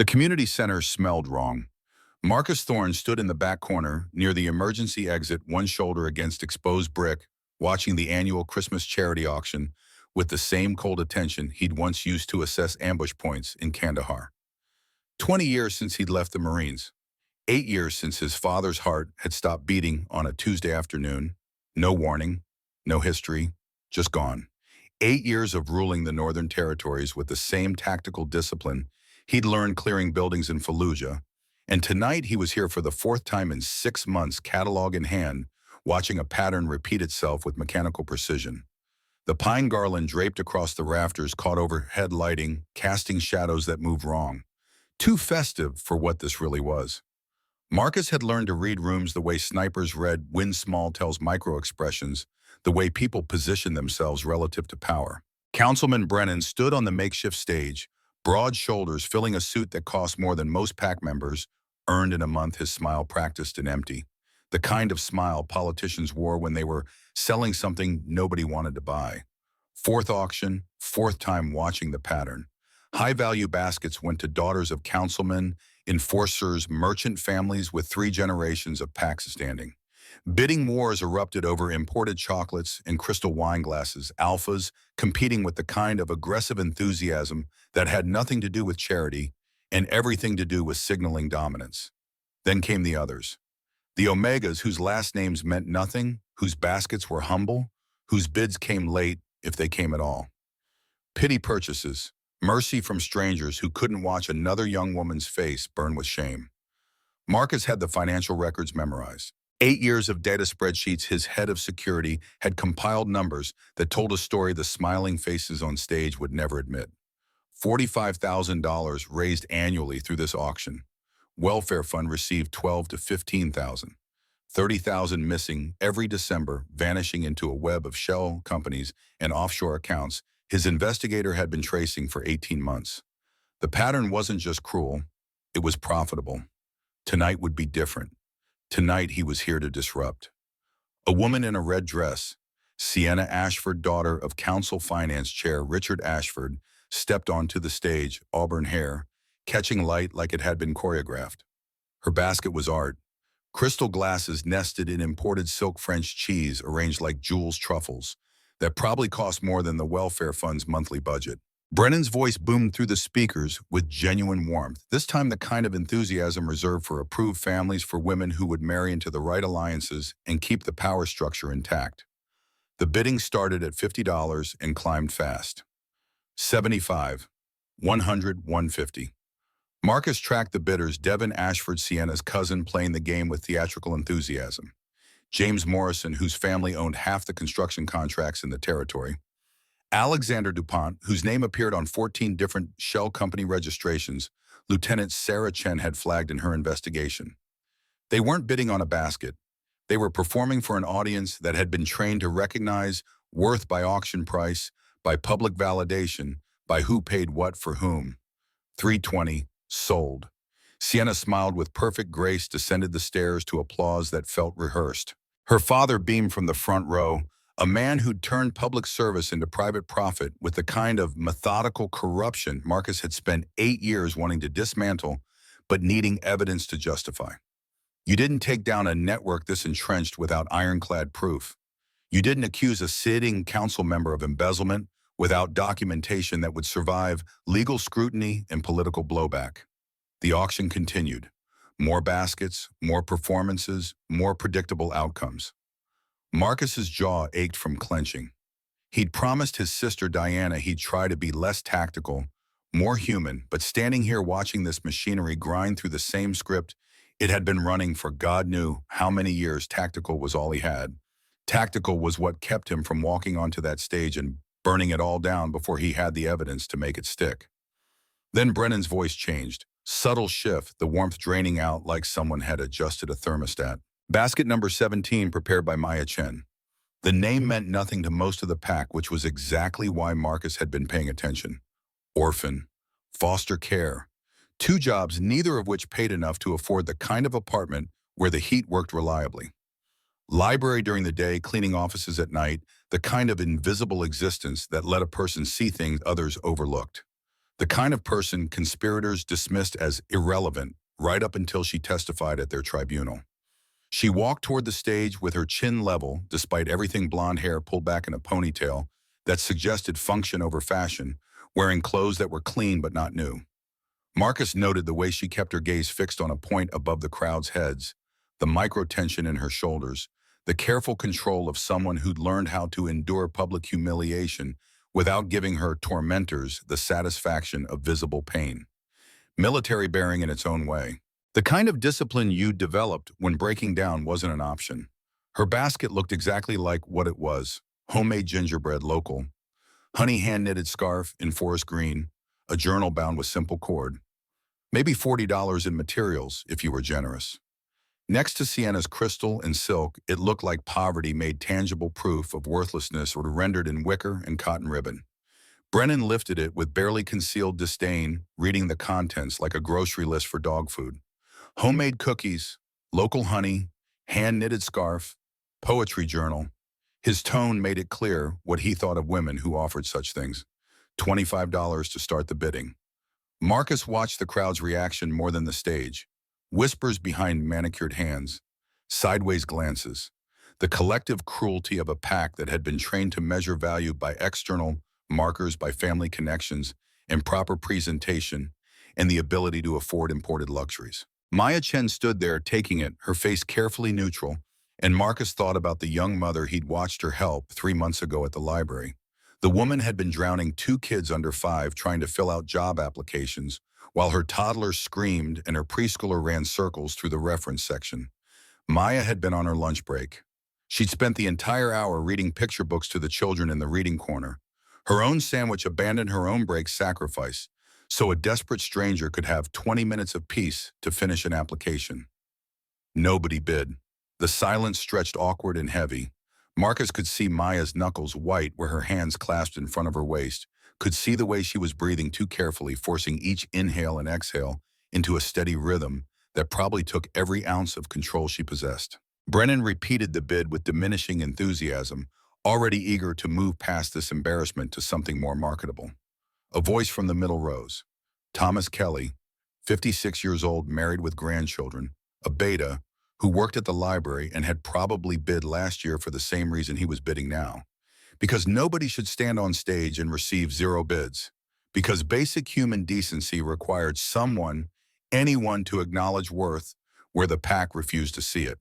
The community center smelled wrong. Marcus Thorne stood in the back corner, near the emergency exit, one shoulder against exposed brick, watching the annual Christmas charity auction with the same cold attention he'd once used to assess ambush points in Kandahar. 20 years since he'd left the Marines. 8 years since his father's heart had stopped beating on a Tuesday afternoon. No warning, no history, just gone. 8 years of ruling the Northern Territories with the same tactical discipline he'd learned clearing buildings in Fallujah. And tonight he was here for the fourth time in 6 months, catalog in hand, watching a pattern repeat itself with mechanical precision. The pine garland draped across the rafters caught overhead lighting, casting shadows that moved wrong. Too festive for what this really was. Marcus had learned to read rooms the way snipers read Win Small tells micro-expressions, the way people position themselves relative to power. Councilman Brennan stood on the makeshift stage, broad shoulders filling a suit that cost more than most PAC members earned in a month. His smile practiced and empty. The kind of smile politicians wore when they were selling something nobody wanted to buy. Fourth auction, fourth time watching the pattern. High-value baskets went to daughters of councilmen, enforcers, merchant families with 3 generations of PACs standing. Bidding wars erupted over imported chocolates and crystal wine glasses, alphas competing with the kind of aggressive enthusiasm that had nothing to do with charity and everything to do with signaling dominance. Then came the others. The Omegas, whose last names meant nothing, whose baskets were humble, whose bids came late, if they came at all. Pity purchases, mercy from strangers who couldn't watch another young woman's face burn with shame. Marcus had the financial records memorized. 8 years of data spreadsheets. His head of security had compiled numbers that told a story the smiling faces on stage would never admit. $45,000 raised annually through this auction. Welfare fund received $12,000 to $15,000. $30,000 missing every December, vanishing into a web of shell companies and offshore accounts his investigator had been tracing for 18 months. The pattern wasn't just cruel, it was profitable. Tonight would be different. Tonight he was here to disrupt. A woman in a red dress, Sienna Ashford, daughter of Council Finance Chair Richard Ashford, stepped onto the stage, auburn hair, catching light like it had been choreographed. Her basket was art. Crystal glasses nested in imported silk French cheese arranged like Jules truffles that probably cost more than the welfare fund's monthly budget. Brennan's voice boomed through the speakers with genuine warmth, this time the kind of enthusiasm reserved for approved families, for women who would marry into the right alliances and keep the power structure intact. The bidding started at $50 and climbed fast. 75, 100, 150. Marcus tracked the bidders, Devin Ashford, Sienna's cousin, playing the game with theatrical enthusiasm. James Morrison, whose family owned half the construction contracts in the territory. Alexander DuPont, whose name appeared on 14 different shell company registrations, Lieutenant Sarah Chen had flagged in her investigation. They weren't bidding on a basket. They were performing for an audience that had been trained to recognize worth by auction price, by public validation, by who paid what for whom. 320, sold. Sienna smiled with perfect grace, descended the stairs to applause that felt rehearsed. Her father beamed from the front row, a man who'd turned public service into private profit with the kind of methodical corruption Marcus had spent 8 years wanting to dismantle, but needing evidence to justify. You didn't take down a network this entrenched without ironclad proof. You didn't accuse a sitting council member of embezzlement without documentation that would survive legal scrutiny and political blowback. The auction continued. More baskets, more performances, more predictable outcomes. Marcus's jaw ached from clenching. He'd promised his sister Diana he'd try to be less tactical, more human, but standing here watching this machinery grind through the same script it had been running for God knew how many years, tactical was all he had. Tactical was what kept him from walking onto that stage and burning it all down before he had the evidence to make it stick. Then Brennan's voice changed. Subtle shift, the warmth draining out like someone had adjusted a thermostat. Basket number 17, prepared by Maya Chen. The name meant nothing to most of the pack, which was exactly why Marcus had been paying attention. Orphan, foster care, 2 jobs, neither of which paid enough to afford the kind of apartment where the heat worked reliably. Library during the day, cleaning offices at night, the kind of invisible existence that let a person see things others overlooked. The kind of person conspirators dismissed as irrelevant right up until she testified at their tribunal. She walked toward the stage with her chin level, despite everything blonde hair pulled back in a ponytail that suggested function over fashion, wearing clothes that were clean but not new. Marcus noted the way she kept her gaze fixed on a point above the crowd's heads, the micro-tension in her shoulders, the careful control of someone who'd learned how to endure public humiliation without giving her tormentors the satisfaction of visible pain. Military bearing in its own way. The kind of discipline you developed when breaking down wasn't an option. Her basket looked exactly like what it was: homemade gingerbread, local, honey hand-knitted scarf in forest green, a journal bound with simple cord, maybe $40 in materials if you were generous. Next to Sienna's crystal and silk, it looked like poverty made tangible proof of worthlessness or rendered in wicker and cotton ribbon. Brennan lifted it with barely concealed disdain, reading the contents like a grocery list for dog food. Homemade cookies, local honey, hand-knitted scarf, poetry journal. His tone made it clear what he thought of women who offered such things. $25 to start the bidding. Marcus watched the crowd's reaction more than the stage. Whispers behind manicured hands, sideways glances, the collective cruelty of a pack that had been trained to measure value by external markers, by family connections, and proper presentation, and the ability to afford imported luxuries. Maya Chen stood there taking it, her face carefully neutral, and Marcus thought about the young mother he'd watched her help 3 months ago at the library. The woman had been drowning 2 kids under 5 trying to fill out job applications, while her toddler screamed and her preschooler ran circles through the reference section. Maya had been on her lunch break. She'd spent the entire hour reading picture books to the children in the reading corner. Her own sandwich abandoned her own break sacrifice, so a desperate stranger could have 20 minutes of peace to finish an application. Nobody bid. The silence stretched awkward and heavy. Marcus could see Maya's knuckles white where her hands clasped in front of her waist, could see the way she was breathing too carefully, forcing each inhale and exhale into a steady rhythm that probably took every ounce of control she possessed. Brennan repeated the bid with diminishing enthusiasm, already eager to move past this embarrassment to something more marketable. A voice from the middle rose. Thomas Kelly, 56 years old, married with grandchildren, a beta, who worked at the library and had probably bid last year for the same reason he was bidding now. Because nobody should stand on stage and receive 0 bids. Because basic human decency required someone, anyone, to acknowledge worth where the pack refused to see it.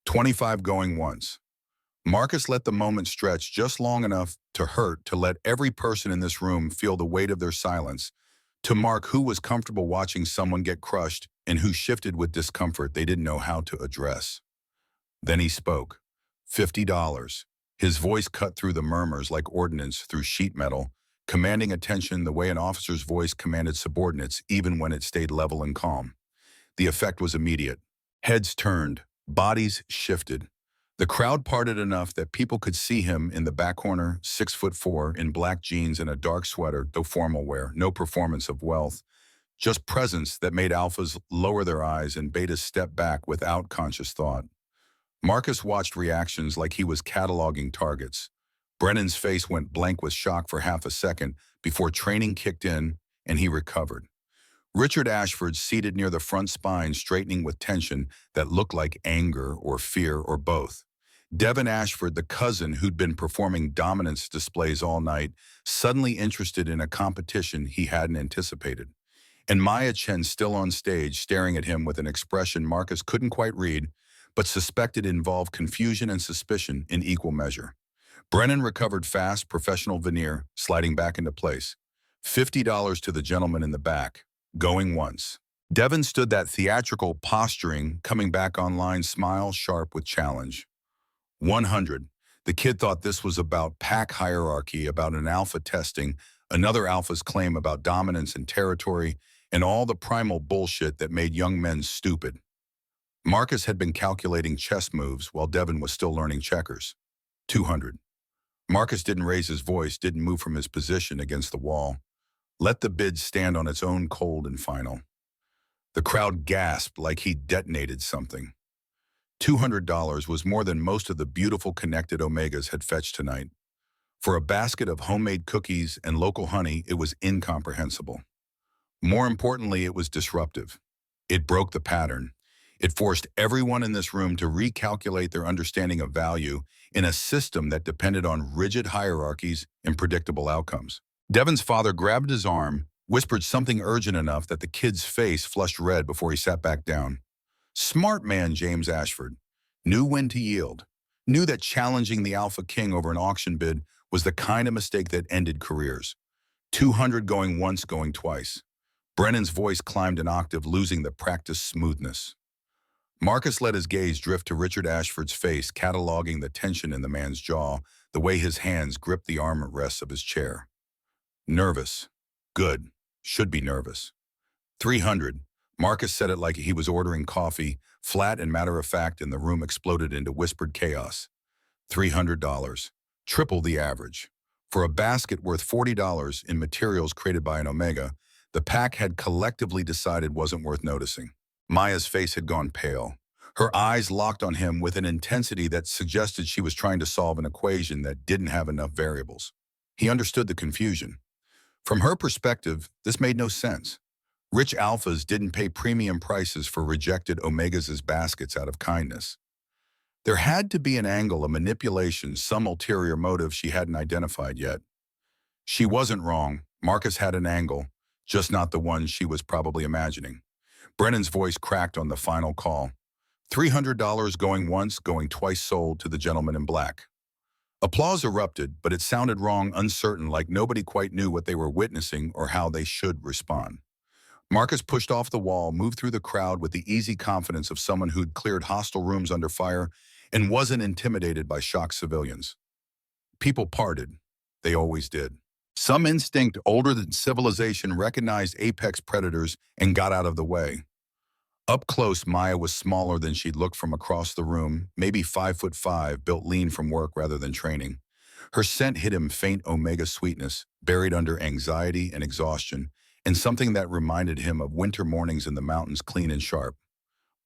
25 going once. Marcus let the moment stretch just long enough to hurt, to let every person in this room feel the weight of their silence, to mark who was comfortable watching someone get crushed and who shifted with discomfort they didn't know how to address. Then he spoke. $50. His voice cut through the murmurs like ordnance through sheet metal, commanding attention the way an officer's voice commanded subordinates even when it stayed level and calm. The effect was immediate. Heads turned, bodies shifted. The crowd parted enough that people could see him in the back corner, 6'4", in black jeans and a dark sweater, no formal wear, no performance of wealth, just presence that made alphas lower their eyes and betas step back without conscious thought. Marcus watched reactions like he was cataloging targets. Brennan's face went blank with shock for half a second before training kicked in and he recovered. Richard Ashford, seated near the front spine, straightening with tension that looked like anger or fear or both. Devin Ashford, the cousin who'd been performing dominance displays all night, suddenly interested in a competition he hadn't anticipated. And Maya Chen, still on stage, staring at him with an expression Marcus couldn't quite read, but suspected involved confusion and suspicion in equal measure. Brennan recovered fast, professional veneer, sliding back into place. $50 to the gentleman in the back, going once. Devin stood that theatrical posturing, coming back online, smile sharp with challenge. 100. The kid thought this was about pack hierarchy, about an alpha testing, another alpha's claim about dominance and territory, and all the primal bullshit that made young men stupid. Marcus had been calculating chess moves while Devin was still learning checkers. 200. Marcus didn't raise his voice, didn't move from his position against the wall. Let the bid stand on its own, cold and final. The crowd gasped like he detonated something. $200 was more than most of the beautiful connected Omegas had fetched tonight. For a basket of homemade cookies and local honey, it was incomprehensible. More importantly, it was disruptive. It broke the pattern. It forced everyone in this room to recalculate their understanding of value in a system that depended on rigid hierarchies and predictable outcomes. Devin's father grabbed his arm, whispered something urgent enough that the kid's face flushed red before he sat back down. Smart man James Ashford knew when to yield, knew that challenging the AlphaKing over an auction bid was the kind of mistake that ended careers. 200 going once, going twice. Brennan's voice climbed an octave, losing the practiced smoothness. Marcus let his gaze drift to Richard Ashford's face, cataloging the tension in the man's jaw, the way his hands gripped the armrests of his chair. Nervous. Good. Should be nervous. 300. Marcus said it like he was ordering coffee, flat and matter-of-fact, and the room exploded into whispered chaos. $300. Triple the average. For a basket worth $40 in materials created by an Omega, the pack had collectively decided wasn't worth noticing. Maya's face had gone pale. Her eyes locked on him with an intensity that suggested she was trying to solve an equation that didn't have enough variables. He understood the confusion. From her perspective, this made no sense. Rich alphas didn't pay premium prices for rejected Omegas as baskets out of kindness. There had to be an angle, a manipulation, some ulterior motive she hadn't identified yet. She wasn't wrong. Marcus had an angle, just not the one she was probably imagining. Brennan's voice cracked on the final call. $300 going once, going twice sold to the gentleman in black. Applause erupted, but it sounded wrong, uncertain, like nobody quite knew what they were witnessing or how they should respond. Marcus pushed off the wall, moved through the crowd with the easy confidence of someone who'd cleared hostile rooms under fire and wasn't intimidated by shocked civilians. People parted. They always did. Some instinct older than civilization recognized apex predators and got out of the way. Up close, Maya was smaller than she'd looked from across the room, maybe 5'5", built lean from work rather than training. Her scent hid him faint Omega sweetness, buried under anxiety and exhaustion, and something that reminded him of winter mornings in the mountains, clean and sharp.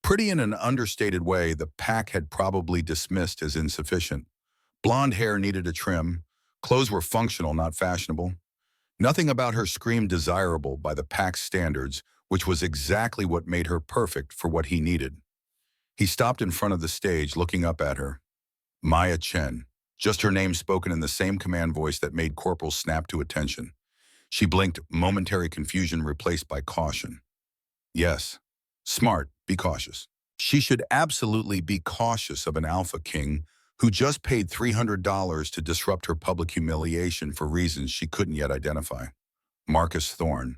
Pretty in an understated way, the pack had probably dismissed as insufficient. Blonde hair needed a trim. Clothes were functional, not fashionable. Nothing about her screamed desirable by the pack's standards, which was exactly what made her perfect for what he needed. He stopped in front of the stage, looking up at her. Maya Chen, just her name spoken in the same command voice that made corporals snap to attention. She blinked, momentary confusion replaced by caution. Yes. Smart, be cautious. She should absolutely be cautious of an AlphaKing who just paid $300 to disrupt her public humiliation for reasons she couldn't yet identify. Marcus Thorne.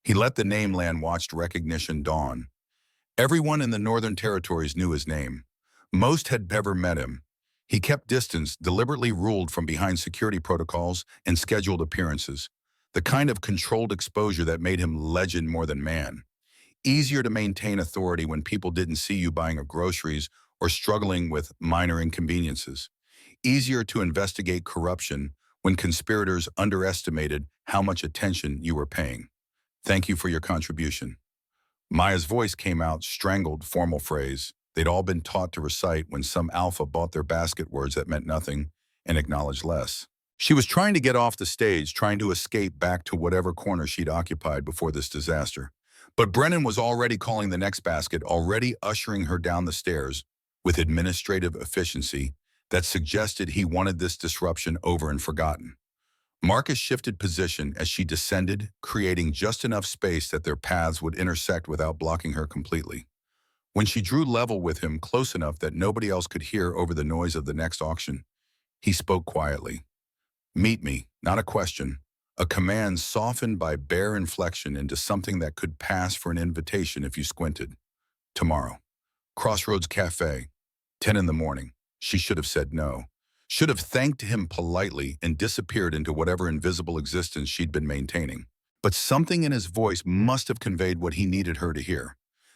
He let the name land, watched recognition dawn. Everyone in the Northern Territories knew his name. Most had never met him. He kept distance, deliberately ruled from behind security protocols and scheduled appearances. The kind of controlled exposure that made him legend more than man. Easier to maintain authority when people didn't see you buying groceries or struggling with minor inconveniences. Easier to investigate corruption when conspirators underestimated how much attention you were paying. Thank you for your contribution. Maya's voice came out, strangled, formal phrase they'd all been taught to recite when some alpha bought their basket words that meant nothing and acknowledged less. She was trying to get off the stage, trying to escape back to whatever corner she'd occupied before this disaster. But Brennan was already calling the next basket, already ushering her down the stairs with administrative efficiency that suggested he wanted this disruption over and forgotten. Marcus shifted position as she descended, creating just enough space that their paths would intersect without blocking her completely. When she drew level with him, close enough that nobody else could hear over the noise of the next auction, he spoke quietly. Meet me, not a question. A command softened by bare inflection into something that could pass for an invitation if you squinted. Tomorrow. Crossroads Cafe. 10 in the morning. She should have said no. Should have thanked him politely and disappeared into whatever invisible existence she'd been maintaining. But something in his voice must have conveyed what he needed her to hear.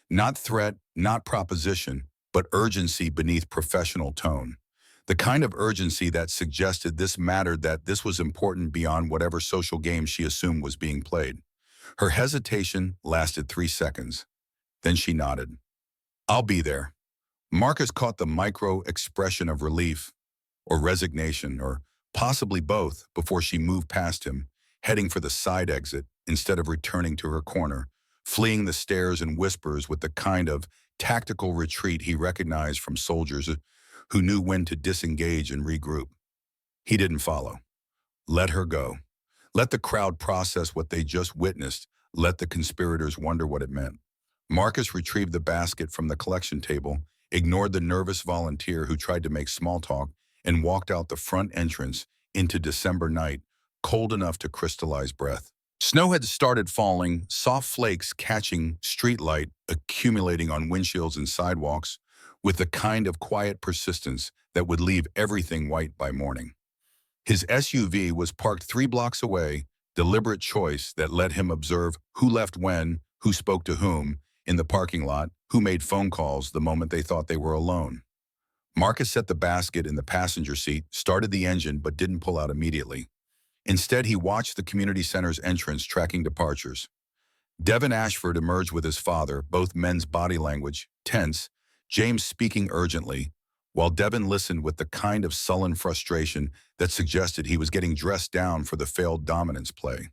Not threat, not proposition, but urgency beneath professional tone. The kind of urgency that suggested this mattered, that this was important beyond whatever social game she assumed was being played. Her hesitation lasted 3 seconds. Then she nodded. I'll be there. Marcus caught the micro expression of relief, or resignation, or possibly both, before she moved past him, heading for the side exit instead of returning to her corner, fleeing the stares and whispers with the kind of tactical retreat he recognized from soldiers who knew when to disengage and regroup. He didn't follow. Let her go. Let the crowd process what they just witnessed. Let the conspirators wonder what it meant. Marcus retrieved the basket from the collection table, ignored the nervous volunteer who tried to make small talk, and walked out the front entrance into December night, cold enough to crystallize breath. Snow had started falling, soft flakes catching streetlight, accumulating on windshields and sidewalks, with the kind of quiet persistence that would leave everything white by morning. His SUV was parked 3 blocks away, deliberate choice that let him observe who left when, who spoke to whom, in the parking lot, who made phone calls the moment they thought they were alone. Marcus set the basket in the passenger seat, started the engine, but didn't pull out immediately. Instead, he watched the community center's entrance tracking departures. Devin Ashford emerged with his father, both men's body language tense, James speaking urgently, while Devin listened with the kind of sullen frustration that suggested he was getting dressed down for the failed dominance play.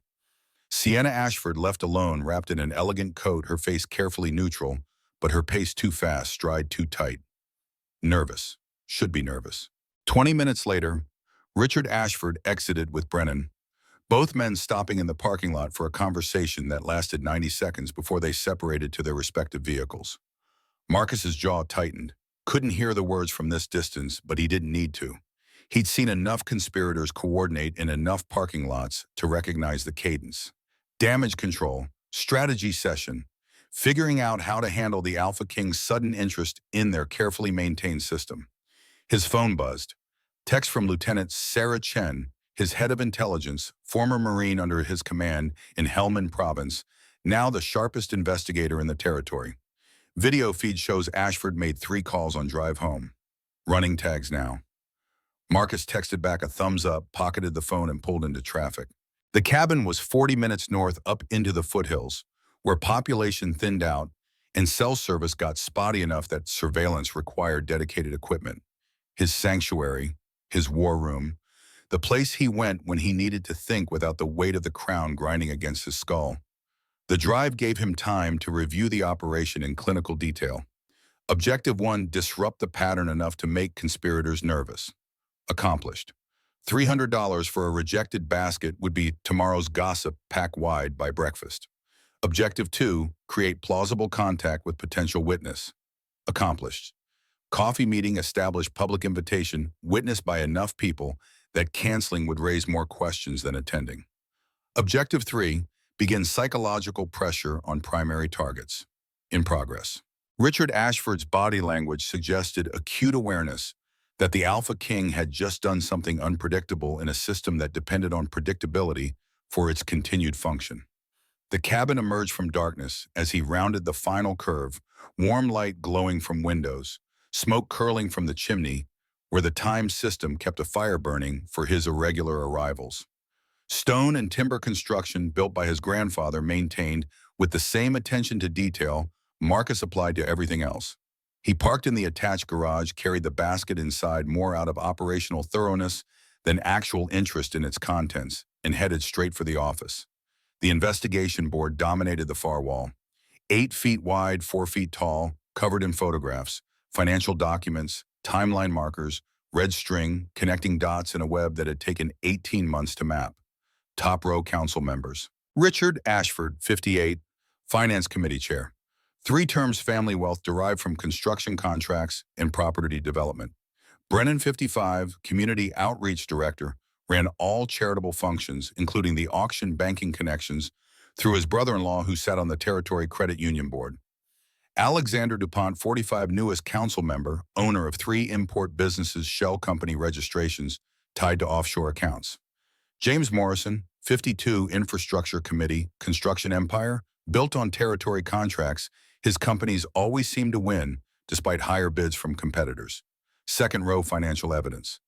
Sienna Ashford left alone, wrapped in an elegant coat, her face carefully neutral, but her pace too fast, stride too tight. Nervous. Should be nervous. 20 minutes later, Richard Ashford exited with Brennan, both men stopping in the parking lot for a conversation that lasted 90 seconds before they separated to their respective vehicles. Marcus's jaw tightened. Couldn't hear the words from this distance, but he didn't need to. He'd seen enough conspirators coordinate in enough parking lots to recognize the cadence. Damage control, strategy session, figuring out how to handle the AlphaKing's sudden interest in their carefully maintained system. His phone buzzed. Text from Lieutenant Sarah Chen, his head of intelligence, former Marine under his command in Helmand Province, now the sharpest investigator in the territory. Video feed shows Ashford made 3 calls on drive home. Running tags now. Marcus texted back a thumbs up, pocketed the phone, and pulled into traffic. The cabin was 40 minutes north up into the foothills, where population thinned out and cell service got spotty enough that surveillance required dedicated equipment. His sanctuary, his war room, the place he went when he needed to think without the weight of the crown grinding against his skull. The drive gave him time to review the operation in clinical detail. Objective 1, disrupt the pattern enough to make conspirators nervous. Accomplished. $300 for a rejected basket would be tomorrow's gossip pack wide by breakfast. Objective 2, create plausible contact with potential witness. Accomplished. Coffee meeting establish public invitation witnessed by enough people that canceling would raise more questions than attending. Objective 3, begin psychological pressure on primary targets. In progress. Richard Ashford's body language suggested acute awareness that the AlphaKing had just done something unpredictable in a system that depended on predictability for its continued function. The cabin emerged from darkness as he rounded the final curve, warm light glowing from windows, smoke curling from the chimney, where the time system kept a fire burning for his irregular arrivals. Stone and timber construction built by his grandfather maintained with the same attention to detail Marcus applied to everything else. He parked in the attached garage, carried the basket inside more out of operational thoroughness than actual interest in its contents, and headed straight for the office. The investigation board dominated the far wall. 8 feet wide, 4 feet tall, covered in photographs, financial documents, timeline markers, red string, connecting dots in a web that had taken 18 months to map. Top row council members. Richard Ashford, 58, Finance Committee Chair. 3 terms family wealth derived from construction contracts and property development. Brennan, 55, Community Outreach Director, ran all charitable functions, including the auction banking connections, through his brother-in-law who sat on the Territory Credit Union Board. Alexander DuPont, 45, newest council member, owner of 3 import businesses' shell company registrations tied to offshore accounts. James Morrison, 52, Infrastructure Committee, Construction Empire, built on territory contracts, his companies always seemed to win despite higher bids from competitors. Second row financial evidence.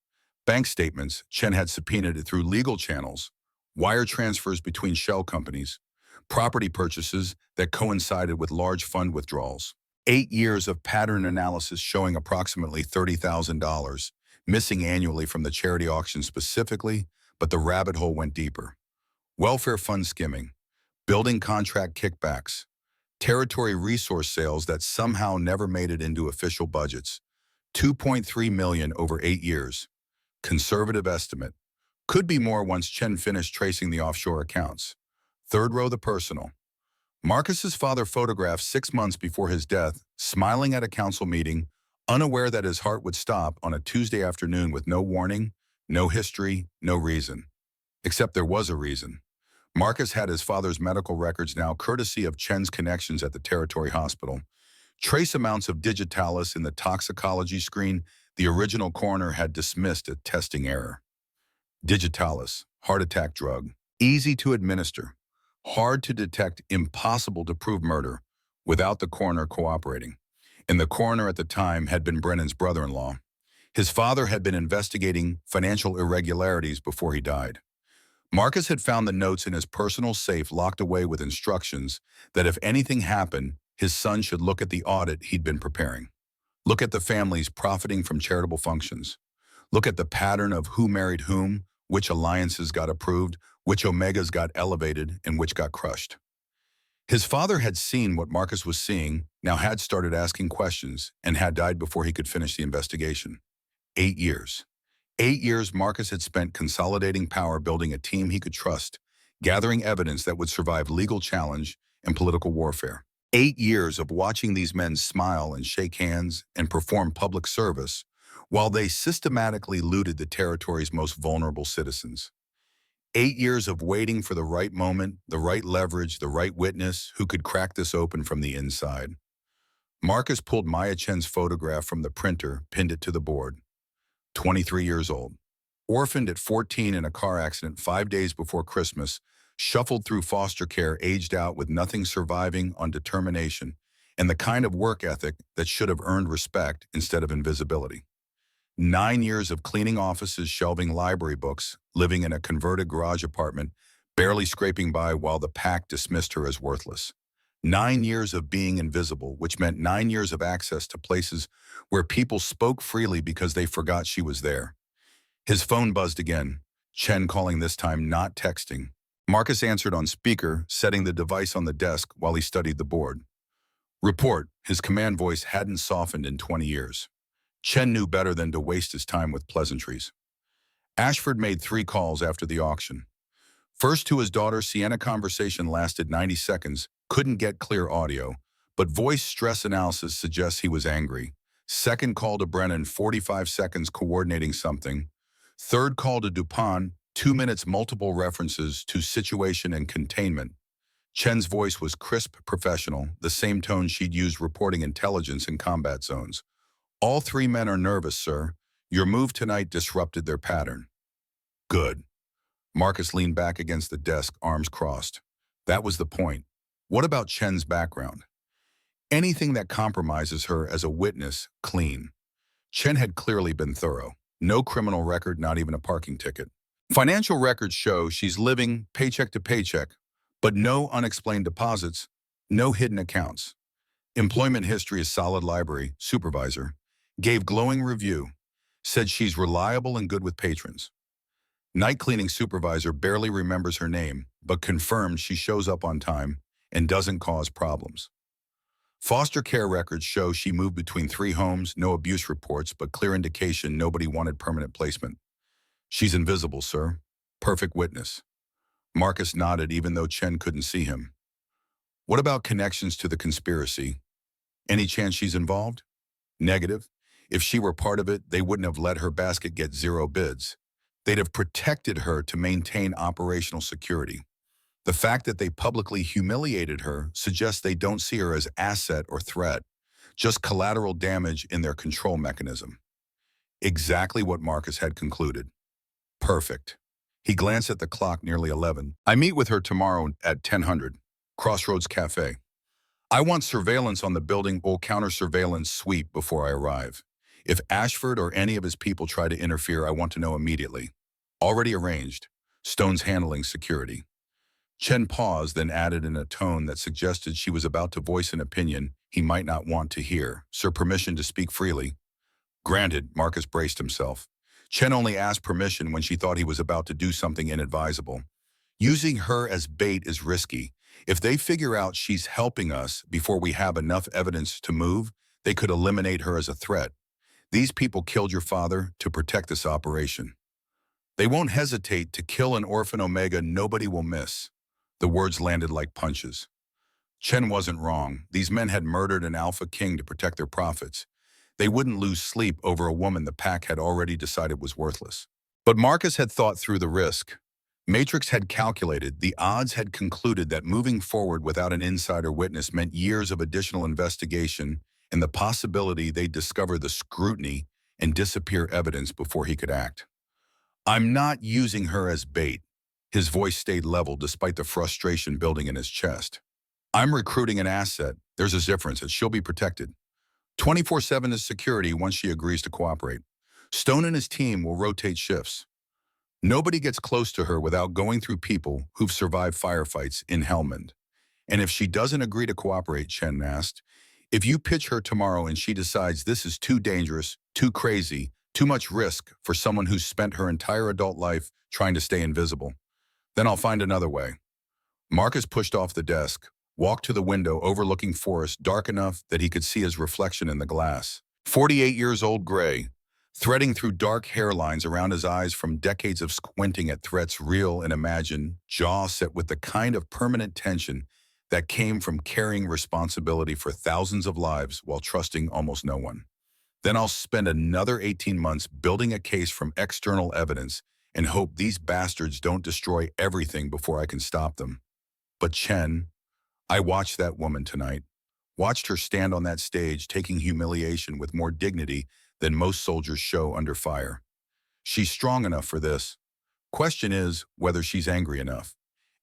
Bank statements Chen had subpoenaed through legal channels, wire transfers between shell companies, property purchases that coincided with large fund withdrawals. 8 years of pattern analysis showing approximately $30,000 missing annually from the charity auction specifically, but the rabbit hole went deeper. Welfare fund skimming, building contract kickbacks, territory resource sales that somehow never made it into official budgets. 2.3 million over 8 years. Conservative estimate. Could be more once Chen finished tracing the offshore accounts. Third row, the personal. Marcus's father photographed 6 months before his death, smiling at a council meeting, unaware that his heart would stop on a Tuesday afternoon with no warning, no history, no reason. Except there was a reason. Marcus had his father's medical records now courtesy of Chen's connections at the Territory Hospital. Trace amounts of digitalis in the toxicology screen the original coroner had dismissed a testing error. Digitalis, heart attack drug, easy to administer, hard to detect, impossible to prove murder without the coroner cooperating. And the coroner at the time had been Brennan's brother-in-law. His father had been investigating financial irregularities before he died. Marcus had found the notes in his personal safe locked away with instructions that if anything happened, his son should look at the audit he'd been preparing. Look at the families profiting from charitable functions. Look at the pattern of who married whom, which alliances got approved, which omegas got elevated, and which got crushed. His father had seen what Marcus was seeing, now had started asking questions, and had died before he could finish the investigation. 8 years. 8 years Marcus had spent consolidating power, building a team he could trust, gathering evidence that would survive legal challenge and political warfare. 8 years of watching these men smile and shake hands and perform public service while they systematically looted the territory's most vulnerable citizens. 8 years of waiting for the right moment, the right leverage, the right witness who could crack this open from the inside. Marcus pulled Maya Chen's photograph from the printer, pinned it to the board. 23 years old. Orphaned at 14 in a car accident 5 days before Christmas, shuffled through foster care, aged out with nothing surviving on determination and the kind of work ethic that should have earned respect instead of invisibility. 9 years of cleaning offices, shelving library books, living in a converted garage apartment, barely scraping by while the pack dismissed her as worthless. 9 years of being invisible, which meant 9 years of access to places where people spoke freely because they forgot she was there. His phone buzzed again, Chen calling this time, not texting. Marcus answered on speaker, setting the device on the desk while he studied the board. Report, his command voice hadn't softened in 20 years. Chen knew better than to waste his time with pleasantries. Ashford made 3 calls after the auction. First to his daughter, Sienna. Conversation lasted 90 seconds, couldn't get clear audio, but voice stress analysis suggests he was angry. Second call to Brennan, 45 seconds coordinating something. Third call to Dupont, 2 minutes, multiple references to situation and containment. Chen's voice was crisp, professional, the same tone she'd used reporting intelligence in combat zones. All 3 men are nervous, sir. Your move tonight disrupted their pattern. Good. Marcus leaned back against the desk, arms crossed. That was the point. What about Chen's background? Anything that compromises her as a witness, clean. Chen had clearly been thorough. No criminal record, not even a parking ticket. Financial records show she's living paycheck to paycheck, but no unexplained deposits, no hidden accounts. Employment history is solid. Library supervisor. Gave glowing review. Said she's reliable and good with patrons. Night cleaning supervisor barely remembers her name, but confirmed she shows up on time and doesn't cause problems. Foster care records show she moved between 3 homes, no abuse reports, but clear indication nobody wanted permanent placement. She's invisible, sir. Perfect witness. Marcus nodded even though Chen couldn't see him. What about connections to the conspiracy? Any chance she's involved? Negative. If she were part of it, they wouldn't have let her basket get 0 bids. They'd have protected her to maintain operational security. The fact that they publicly humiliated her suggests they don't see her as asset or threat, just collateral damage in their control mechanism. Exactly what Marcus had concluded. Perfect. He glanced at the clock, nearly 11. I meet with her tomorrow at 10:00, Crossroads Cafe. I want surveillance on the building or counter-surveillance sweep before I arrive. If Ashford or any of his people try to interfere, I want to know immediately. Already arranged. Stone's handling security. Chen paused, then added in a tone that suggested she was about to voice an opinion he might not want to hear. Sir, permission to speak freely? Granted, Marcus braced himself. Chen only asked permission when she thought he was about to do something inadvisable. Using her as bait is risky. If they figure out she's helping us before we have enough evidence to move, they could eliminate her as a threat. These people killed your father to protect this operation. They won't hesitate to kill an orphan Omega nobody will miss. The words landed like punches. Chen wasn't wrong. These men had murdered an AlphaKing to protect their profits. They wouldn't lose sleep over a woman the pack had already decided was worthless. But Marcus had thought through the risk. Matrix had calculated, the odds had concluded that moving forward without an insider witness meant years of additional investigation and the possibility they'd discover the scrutiny and disappear evidence before he could act. I'm not using her as bait. His voice stayed level despite the frustration building in his chest. I'm recruiting an asset. There's a difference, and she'll be protected. 24/7 is security once she agrees to cooperate. Stone and his team will rotate shifts. Nobody gets close to her without going through people who've survived firefights in Helmand. And if she doesn't agree to cooperate, Chen asked, if you pitch her tomorrow and she decides this is too dangerous, too crazy, too much risk for someone who's spent her entire adult life trying to stay invisible, then I'll find another way. Marcus pushed off the desk, walked to the window overlooking forest dark enough that he could see his reflection in the glass. 48 years old gray, threading through dark hairlines around his eyes from decades of squinting at threats real and imagined, jaw set with the kind of permanent tension that came from carrying responsibility for thousands of lives while trusting almost no one. Then I'll spend another 18 months building a case from external evidence and hope these bastards don't destroy everything before I can stop them. But Chen, I watched that woman tonight. Watched her stand on that stage taking humiliation with more dignity than most soldiers show under fire. She's strong enough for this. Question is whether she's angry enough.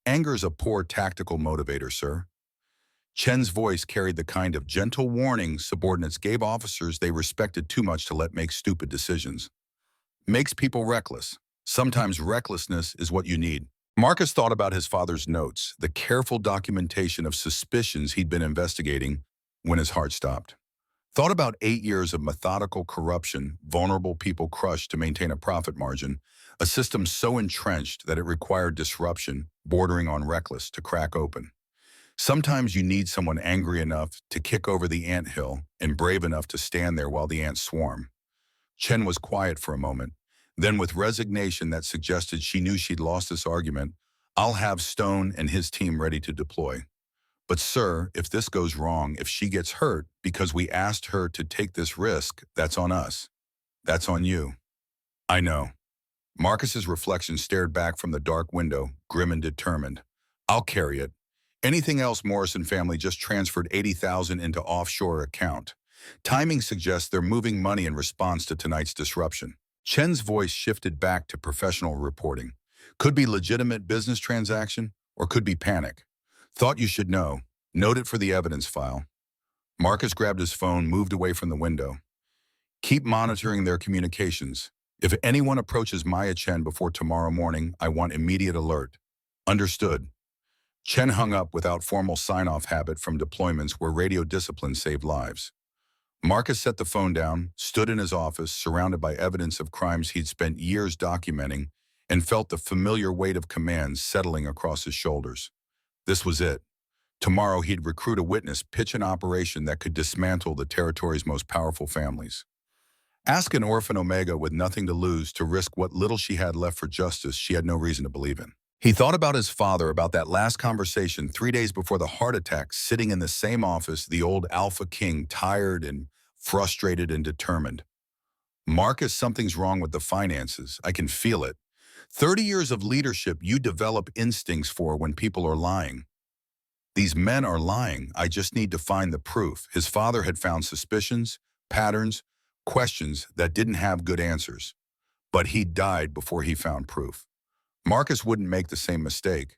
Anger's a poor tactical motivator, sir. Chen's voice carried the kind of gentle warning subordinates gave officers they respected too much to let make stupid decisions. Makes people reckless. Sometimes recklessness is what you need. Marcus thought about his father's notes, the careful documentation of suspicions he'd been investigating, when his heart stopped. Thought about 8 years of methodical corruption, vulnerable people crushed to maintain a profit margin, a system so entrenched that it required disruption, bordering on reckless, to crack open. Sometimes you need someone angry enough to kick over the anthill and brave enough to stand there while the ants swarm. Chen was quiet for a moment. Then with resignation that suggested she knew she'd lost this argument, I'll have Stone and his team ready to deploy. But sir, if this goes wrong, if she gets hurt because we asked her to take this risk, that's on us. That's on you. I know. Marcus's reflection stared back from the dark window, grim and determined. I'll carry it. Anything else, Morrison family just transferred $80,000 into offshore account. Timing suggests they're moving money in response to tonight's disruption. Chen's voice shifted back to professional reporting. Could be legitimate business transaction, or could be panic. Thought you should know. Note it for the evidence file. Marcus grabbed his phone, moved away from the window. Keep monitoring their communications. If anyone approaches Maya Chen before tomorrow morning, I want immediate alert. Understood. Chen hung up without formal sign-off habit from deployments where radio discipline saved lives. Marcus set the phone down, stood in his office, surrounded by evidence of crimes he'd spent years documenting, and felt the familiar weight of commands settling across his shoulders. This was it. Tomorrow he'd recruit a witness, pitch an operation that could dismantle the territory's most powerful families. Ask an orphan Omega with nothing to lose to risk what little she had left for justice she had no reason to believe in. He thought about his father, about that last conversation 3 days before the heart attack, sitting in the same office, the old AlphaKing, tired and frustrated and determined. Marcus, something's wrong with the finances. I can feel it. 30 years of leadership you develop instincts for when people are lying. These men are lying. I just need to find the proof. His father had found suspicions, patterns, questions that didn't have good answers. But he died before he found proof. Marcus wouldn't make the same mistake.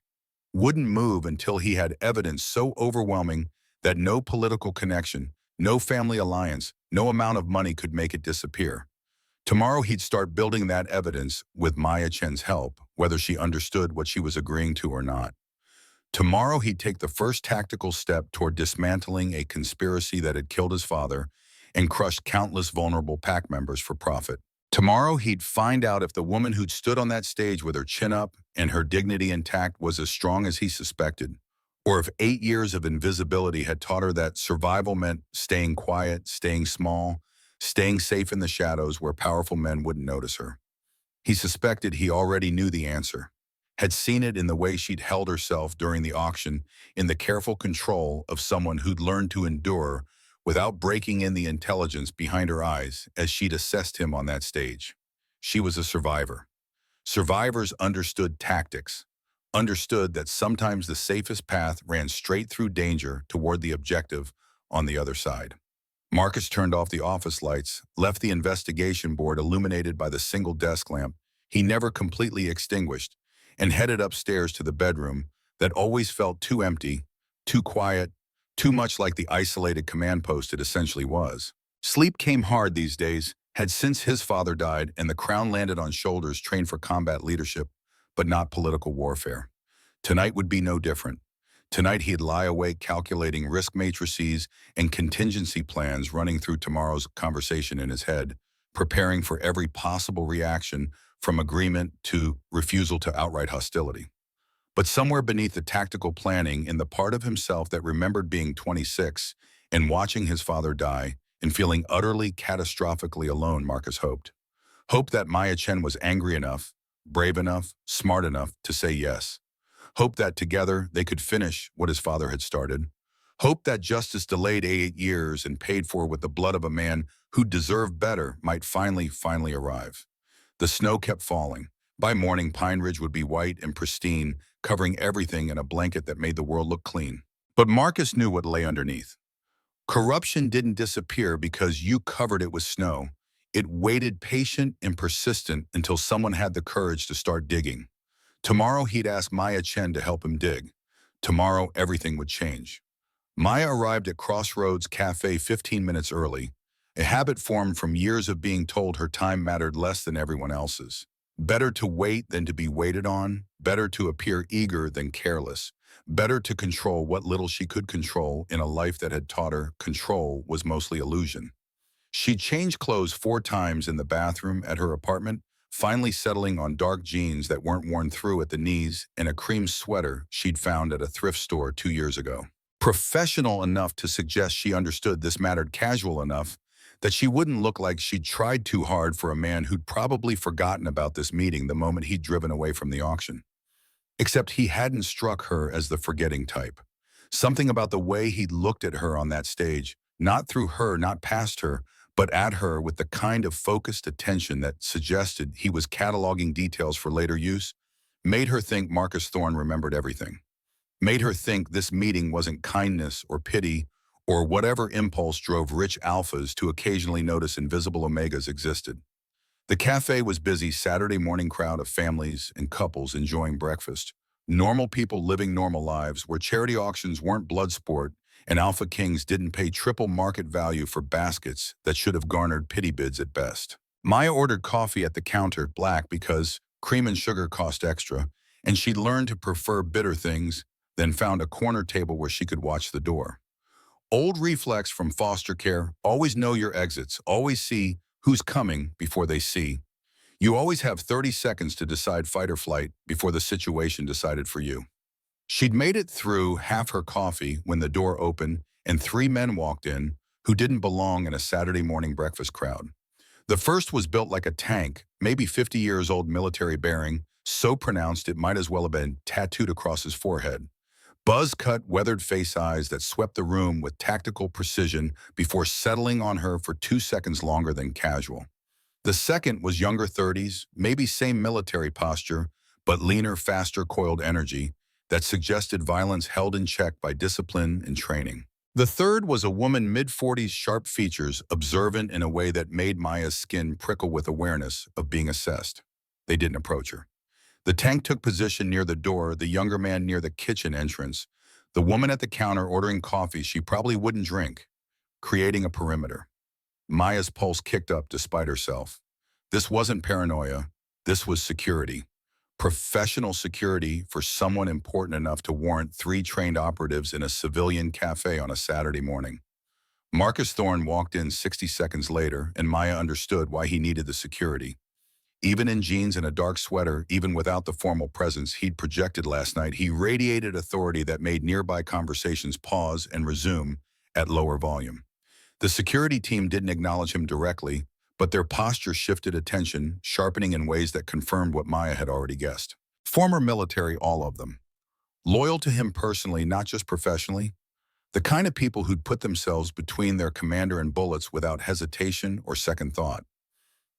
Wouldn't move until he had evidence so overwhelming that no political connection, no family alliance, no amount of money could make it disappear. Tomorrow he'd start building that evidence with Maya Chen's help, whether she understood what she was agreeing to or not. Tomorrow he'd take the first tactical step toward dismantling a conspiracy that had killed his father and crushed countless vulnerable pack members for profit. Tomorrow he'd find out if the woman who'd stood on that stage with her chin up and her dignity intact was as strong as he suspected, or if 8 years of invisibility had taught her that survival meant staying quiet, staying small, staying safe in the shadows where powerful men wouldn't notice her. He suspected he already knew the answer, had seen it in the way she'd held herself during the auction, in the careful control of someone who'd learned to endure without breaking in the intelligence behind her eyes as she'd assessed him on that stage. She was a survivor. Survivors understood tactics, understood that sometimes the safest path ran straight through danger toward the objective on the other side. Marcus turned off the office lights, left the investigation board illuminated by the single desk lamp he never completely extinguished, and headed upstairs to the bedroom that always felt too empty, too quiet, too much like the isolated command post it essentially was. Sleep came hard these days, had since his father died and the crown landed on shoulders trained for combat leadership, but not political warfare. Tonight would be no different. Tonight he'd lie awake calculating risk matrices and contingency plans running through tomorrow's conversation in his head, preparing for every possible reaction from agreement to refusal to outright hostility. But somewhere beneath the tactical planning in the part of himself that remembered being 26 and watching his father die and feeling utterly catastrophically alone, Marcus hoped. Hoped that Maya Chen was angry enough, brave enough, smart enough to say yes. Hoped that together they could finish what his father had started. Hoped that justice delayed 8 years and paid for with the blood of a man who deserved better might finally arrive. The snow kept falling. By morning, Pine Ridge would be white and pristine, covering everything in a blanket that made the world look clean. But Marcus knew what lay underneath. Corruption didn't disappear because you covered it with snow. It waited patient and persistent until someone had the courage to start digging. Tomorrow he'd ask Maya Chen to help him dig. Tomorrow everything would change. Maya arrived at Crossroads Cafe 15 minutes early, a habit formed from years of being told her time mattered less than everyone else's. Better to wait than to be waited on, better to appear eager than careless, better to control what little she could control in a life that had taught her control was mostly illusion. She changed clothes 4 times in the bathroom at her apartment, finally settling on dark jeans that weren't worn through at the knees and a cream sweater she'd found at a thrift store 2 years ago. Professional enough to suggest she understood this mattered, casual enough that she wouldn't look like she'd tried too hard for a man who'd probably forgotten about this meeting the moment he'd driven away from the auction. Except he hadn't struck her as the forgetting type. Something about the way he'd looked at her on that stage, not through her, not past her, but at her with the kind of focused attention that suggested he was cataloging details for later use, made her think Marcus Thorne remembered everything. Made her think this meeting wasn't kindness or pity or whatever impulse drove rich alphas to occasionally notice invisible omegas existed. The cafe was busy Saturday morning crowd of families and couples enjoying breakfast. Normal people living normal lives where charity auctions weren't blood sport and AlphaKings didn't pay triple market value for baskets that should have garnered pity bids at best. Maya ordered coffee at the counter black because cream and sugar cost extra, and she'd learned to prefer bitter things, then found a corner table where she could watch the door. Old reflex from foster care, always know your exits, always see who's coming before they see. You always have 30 seconds to decide fight or flight before the situation decided for you. She'd made it through half her coffee when the door opened and 3 men walked in who didn't belong in a Saturday morning breakfast crowd. The first was built like a tank, maybe 50 years old military bearing, so pronounced it might as well have been tattooed across his forehead. Buzz-cut, weathered face eyes that swept the room with tactical precision before settling on her for 2 seconds longer than casual. The second was younger 30s, maybe same military posture, but leaner, faster coiled energy that suggested violence held in check by discipline and training. The third was a woman mid-40s, sharp features, observant in a way that made Maya's skin prickle with awareness of being assessed. They didn't approach her. The tank took position near the door, the younger man near the kitchen entrance, the woman at the counter ordering coffee she probably wouldn't drink, creating a perimeter. Maya's pulse kicked up despite herself. This wasn't paranoia. This was security. Professional security for someone important enough to warrant 3 trained operatives in a civilian cafe on a Saturday morning. Marcus Thorne walked in 60 seconds later, and Maya understood why he needed the security. Even in jeans and a dark sweater, even without the formal presence he'd projected last night, he radiated authority that made nearby conversations pause and resume at lower volume. The security team didn't acknowledge him directly, but their posture shifted attention, sharpening in ways that confirmed what Maya had already guessed. Former military, all of them. Loyal to him personally, not just professionally. The kind of people who'd put themselves between their commander and bullets without hesitation or second thought.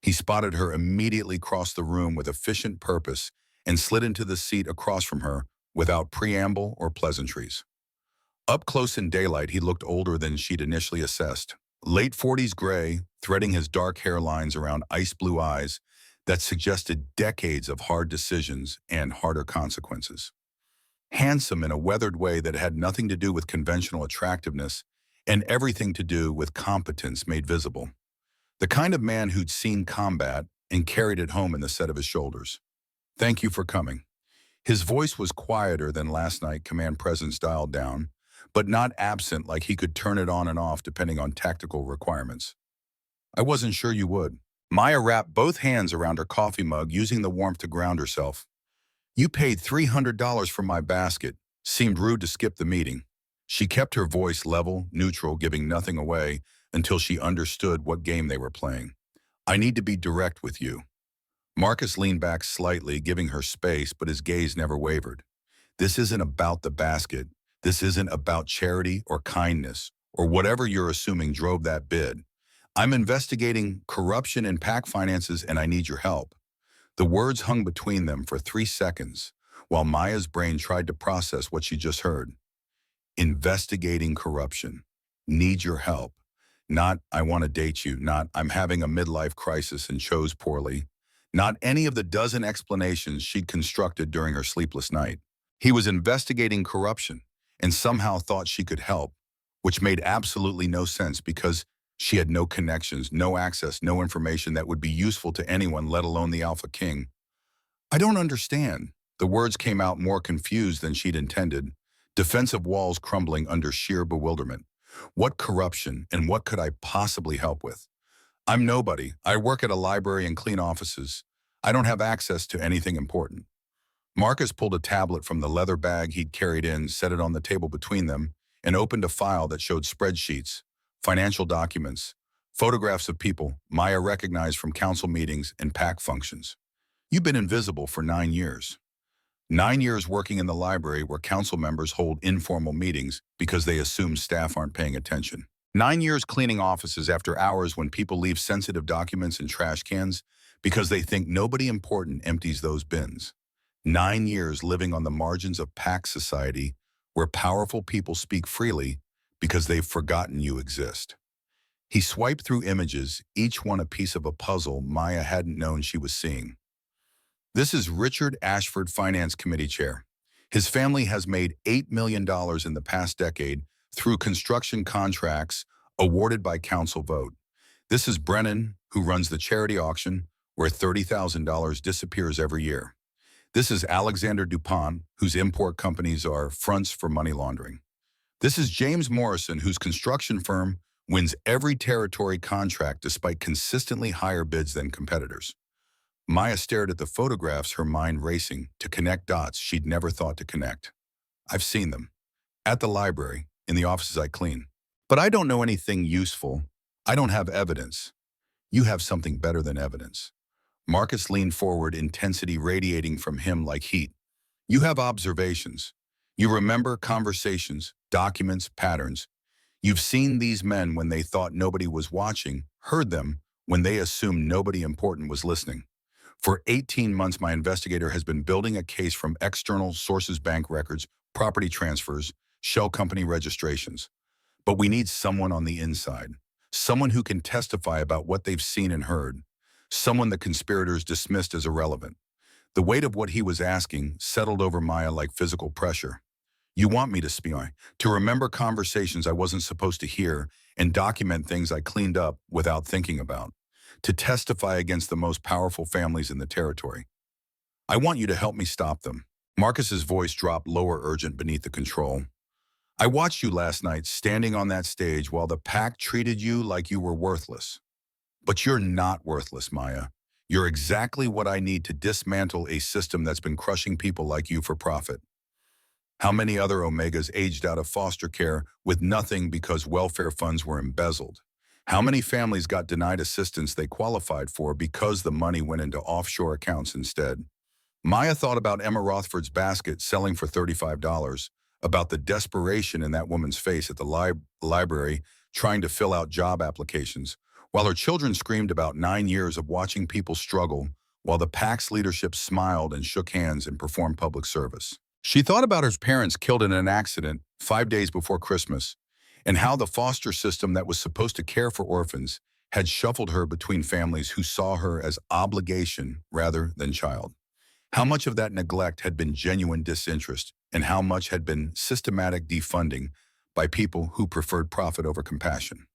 He spotted her immediately cross the room with efficient purpose and slid into the seat across from her without preamble or pleasantries. Up close in daylight, he looked older than she'd initially assessed. Late 40s gray, threading his dark hairlines around ice-blue eyes that suggested decades of hard decisions and harder consequences. Handsome in a weathered way that had nothing to do with conventional attractiveness and everything to do with competence made visible. The kind of man who'd seen combat and carried it home in the set of his shoulders. "Thank you for coming." His voice was quieter than last night, command presence dialed down, but not absent like he could turn it on and off depending on tactical requirements. "I wasn't sure you would." Maya wrapped both hands around her coffee mug, using the warmth to ground herself. "You paid $300 for my basket." Seemed rude to skip the meeting. She kept her voice level, neutral, giving nothing away until she understood what game they were playing. "I need to be direct with you." Marcus leaned back slightly, giving her space, but his gaze never wavered. "This isn't about the basket. This isn't about charity or kindness or whatever you're assuming drove that bid. I'm investigating corruption in PAC finances, and I need your help." The words hung between them for 3 seconds, while Maya's brain tried to process what she just heard. Investigating corruption. Need your help. Not, "I want to date you." Not, "I'm having a midlife crisis and chose poorly." Not any of the dozen explanations she'd constructed during her sleepless night. He was investigating corruption and somehow thought she could help, which made absolutely no sense because she had no connections, no access, no information that would be useful to anyone, let alone the AlphaKing. "I don't understand." The words came out more confused than she'd intended, defensive walls crumbling under sheer bewilderment. "What corruption, and what could I possibly help with? I'm nobody. I work at a library and clean offices. I don't have access to anything important." Marcus pulled a tablet from the leather bag he'd carried in, set it on the table between them, and opened a file that showed spreadsheets, financial documents, photographs of people Maya recognized from council meetings and PAC functions. "You've been invisible for 9 years. 9 years working in the library where council members hold informal meetings because they assume staff aren't paying attention. 9 years cleaning offices after hours when people leave sensitive documents in trash cans because they think nobody important empties those bins. 9 years living on the margins of PAC society where powerful people speak freely because they've forgotten you exist." He swiped through images, each one a piece of a puzzle Maya hadn't known she was seeing. "This is Richard Ashford, Finance Committee Chair. His family has made $8 million in the past decade through construction contracts awarded by council vote. This is Brennan, who runs the charity auction, where $30,000 disappears every year. This is Alexander Dupont, whose import companies are fronts for money laundering. This is James Morrison, whose construction firm wins every territory contract despite consistently higher bids than competitors." Maya stared at the photographs, her mind racing to connect dots she'd never thought to connect. "I've seen them. At the library, in the offices I clean. But I don't know anything useful. I don't have evidence." "You have something better than evidence." Marcus leaned forward, intensity radiating from him like heat. "You have observations. You remember conversations, documents, patterns. You've seen these men when they thought nobody was watching, heard them when they assumed nobody important was listening. For 18 months, my investigator has been building a case from external sources, bank records, property transfers, shell company registrations. But we need someone on the inside, someone who can testify about what they've seen and heard, someone the conspirators dismissed as irrelevant." The weight of what he was asking settled over Maya like physical pressure. "You want me to spy, to remember conversations I wasn't supposed to hear and document things I cleaned up without thinking about, to testify against the most powerful families in the territory. I want you to help me stop them." Marcus's voice dropped lower, urgent beneath the control. I watched you last night standing on that stage while the pack treated you like you were worthless. But you're not worthless, Maya. You're exactly what I need to dismantle a system that's been crushing people like you for profit. How many other Omegas aged out of foster care with nothing because welfare funds were embezzled? How many families got denied assistance they qualified for because the money went into offshore accounts instead? Maya thought about Emma Rothford's basket selling for $35, about the desperation in that woman's face at the library trying to fill out job applications, while her children screamed about 9 years of watching people struggle, while the PAC's leadership smiled and shook hands and performed public service. She thought about her parents killed in an accident 5 days before Christmas, and how the foster system that was supposed to care for orphans had shuffled her between families who saw her as obligation rather than child. How much of that neglect had been genuine disinterest, and how much had been systematic defunding by people who preferred profit over compassion?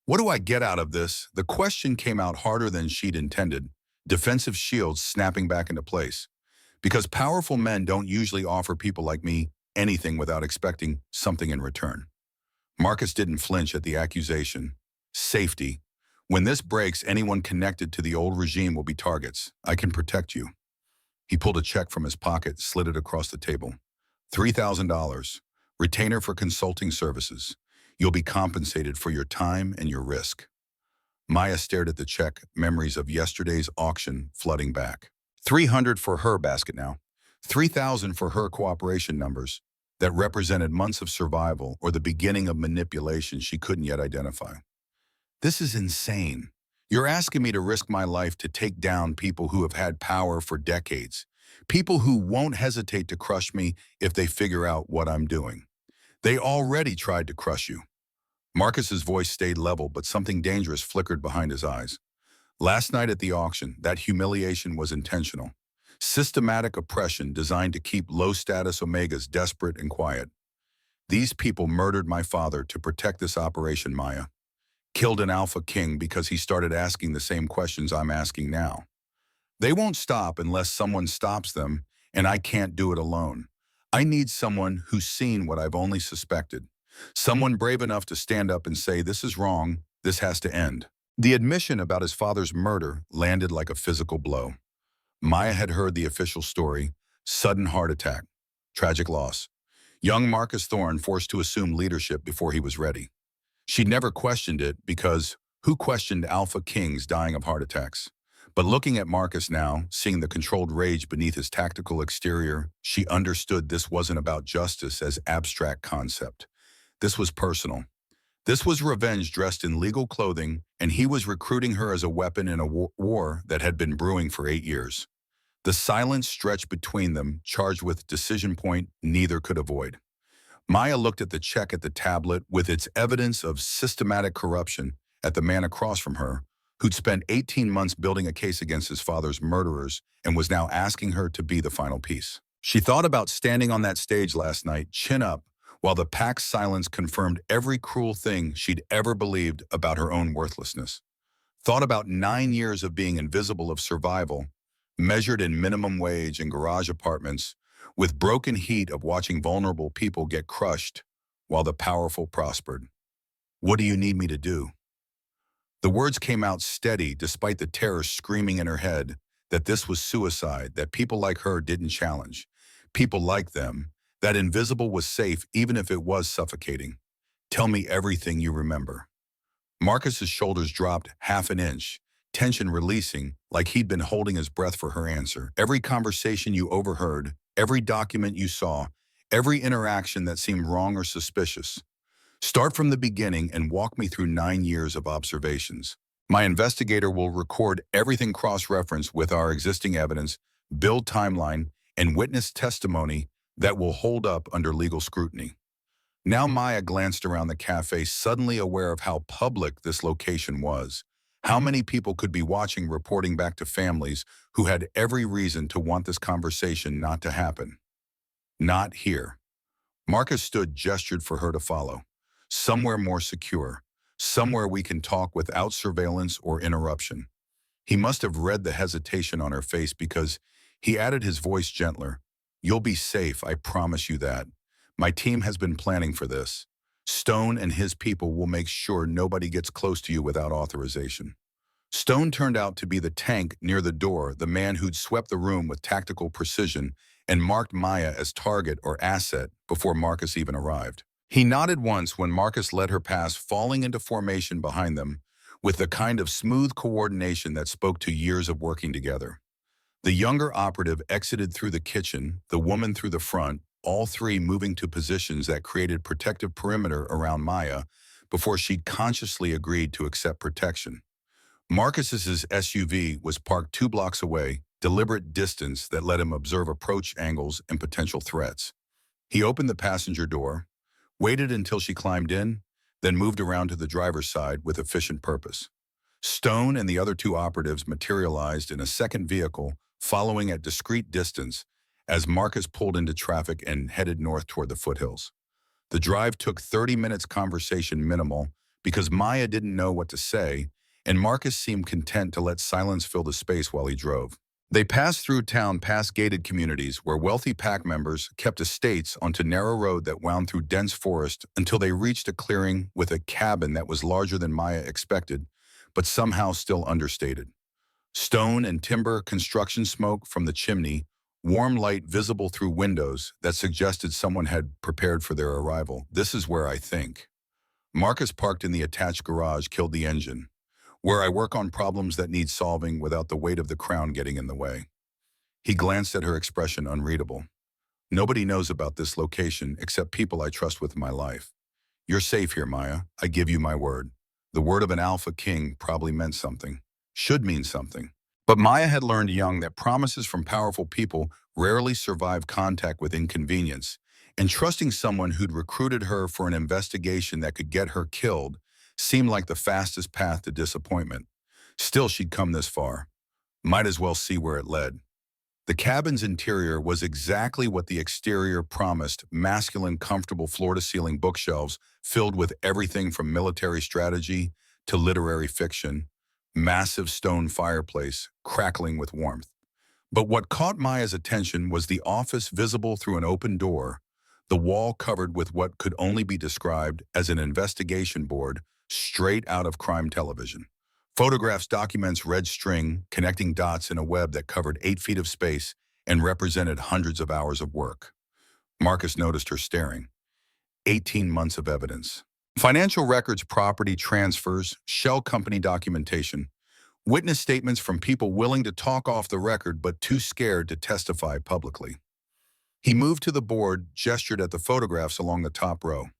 What do I get out of this? The question came out harder than she'd intended, defensive shields snapping back into place. Because powerful men don't usually offer people like me anything without expecting something in return. Marcus didn't flinch at the accusation. Safety. When this breaks, anyone connected to the old regime will be targets. I can protect you. He pulled a check from his pocket, slid it across the table. $3,000. Retainer for consulting services. You'll be compensated for your time and your risk. Maya stared at the check, memories of yesterday's auction flooding back. 300 for her basket now. 3,000 for her cooperation numbers that represented months of survival or the beginning of manipulation she couldn't yet identify. This is insane. You're asking me to risk my life to take down people who have had power for decades. People who won't hesitate to crush me if they figure out what I'm doing. They already tried to crush you. Marcus's voice stayed level, but something dangerous flickered behind his eyes. Last night at the auction, that humiliation was intentional. Systematic oppression designed to keep low-status Omegas desperate and quiet. These people murdered my father to protect this operation, Maya. Killed an AlphaKing because he started asking the same questions I'm asking now. They won't stop unless someone stops them, and I can't do it alone. I need someone who's seen what I've only suspected. Someone brave enough to stand up and say, this is wrong, this has to end. The admission about his father's murder landed like a physical blow. Maya had heard the official story: sudden heart attack, tragic loss. Young Marcus Thorne forced to assume leadership before he was ready. She'd never questioned it because who questioned AlphaKings dying of heart attacks? But looking at Marcus now, seeing the controlled rage beneath his tactical exterior, she understood this wasn't about justice as abstract concept. This was personal. This was revenge dressed in legal clothing, and he was recruiting her as a weapon in a war that had been brewing for 8 years. The silence stretched between them, charged with decision point neither could avoid. Maya looked at the check at the tablet with its evidence of systematic corruption at the man across from her, who'd spent 18 months building a case against his father's murderers and was now asking her to be the final piece. She thought about standing on that stage last night, chin up, while the pack's silence confirmed every cruel thing she'd ever believed about her own worthlessness. Thought about 9 years of being invisible of survival, measured in minimum wage and garage apartments, with broken heat of watching vulnerable people get crushed while the powerful prospered. What do you need me to do? The words came out steady despite the terror screaming in her head that this was suicide, that people like her didn't challenge. People like them, that invisible was safe even if it was suffocating. Tell me everything you remember. Marcus's shoulders dropped half an inch, tension releasing like he'd been holding his breath for her answer. Every conversation you overheard, every document you saw, every interaction that seemed wrong or suspicious. Start from the beginning and walk me through 9 years of observations. My investigator will record everything cross-referenced with our existing evidence, build timeline, and witness testimony that will hold up under legal scrutiny. Now Maya glanced around the cafe, suddenly aware of how public this location was. How many people could be watching, reporting back to families who had every reason to want this conversation not to happen. Not here. Marcus stood, gestured for her to follow. Somewhere more secure. Somewhere we can talk without surveillance or interruption. He must have read the hesitation on her face because he added, his voice gentler. You'll be safe, I promise you that. My team has been planning for this. Stone and his people will make sure nobody gets close to you without authorization. Stone turned out to be the tank near the door, the man who'd swept the room with tactical precision and marked Maya as target or asset before Marcus even arrived. He nodded once when Marcus let her pass, falling into formation behind them, with the kind of smooth coordination that spoke to years of working together. The younger operative exited through the kitchen, the woman through the front, all three moving to positions that created protective perimeter around Maya before she'd consciously agreed to accept protection. Marcus's SUV was parked 2 blocks away, deliberate distance that let him observe approach angles and potential threats. He opened the passenger door, waited until she climbed in, then moved around to the driver's side with efficient purpose. Stone and the other two operatives materialized in a second vehicle, following at discreet distance as Marcus pulled into traffic and headed north toward the foothills. The drive took 30 minutes, conversation minimal, because Maya didn't know what to say, and Marcus seemed content to let silence fill the space while he drove. They passed through town past gated communities where wealthy pack members kept estates onto narrow road that wound through dense forest until they reached a clearing with a cabin that was larger than Maya expected, but somehow still understated. Stone and timber construction smoke from the chimney, warm light visible through windows that suggested someone had prepared for their arrival. This is where I think. Marcus parked in the attached garage, killed the engine. Where I work on problems that need solving without the weight of the crown getting in the way. He glanced at her expression, unreadable. Nobody knows about this location except people I trust with my life. You're safe here, Maya. I give you my word. The word of an AlphaKing probably meant something. Should mean something. But Maya had learned young that promises from powerful people rarely survive contact with inconvenience, and trusting someone who'd recruited her for an investigation that could get her killed seemed like the fastest path to disappointment. Still, she'd come this far. Might as well see where it led. The cabin's interior was exactly what the exterior promised: masculine, comfortable floor-to-ceiling bookshelves filled with everything from military strategy to literary fiction, massive stone fireplace crackling with warmth. But what caught Maya's attention was the office visible through an open door, the wall covered with what could only be described as an investigation board straight out of crime television. Photographs, documents, red string, connecting dots in a web that covered 8 feet of space and represented hundreds of hours of work. Marcus noticed her staring. 18 months of evidence. Financial records, property transfers, shell company documentation, witness statements from people willing to talk off the record but too scared to testify publicly. He moved to the board, gestured at the photographs along the top row.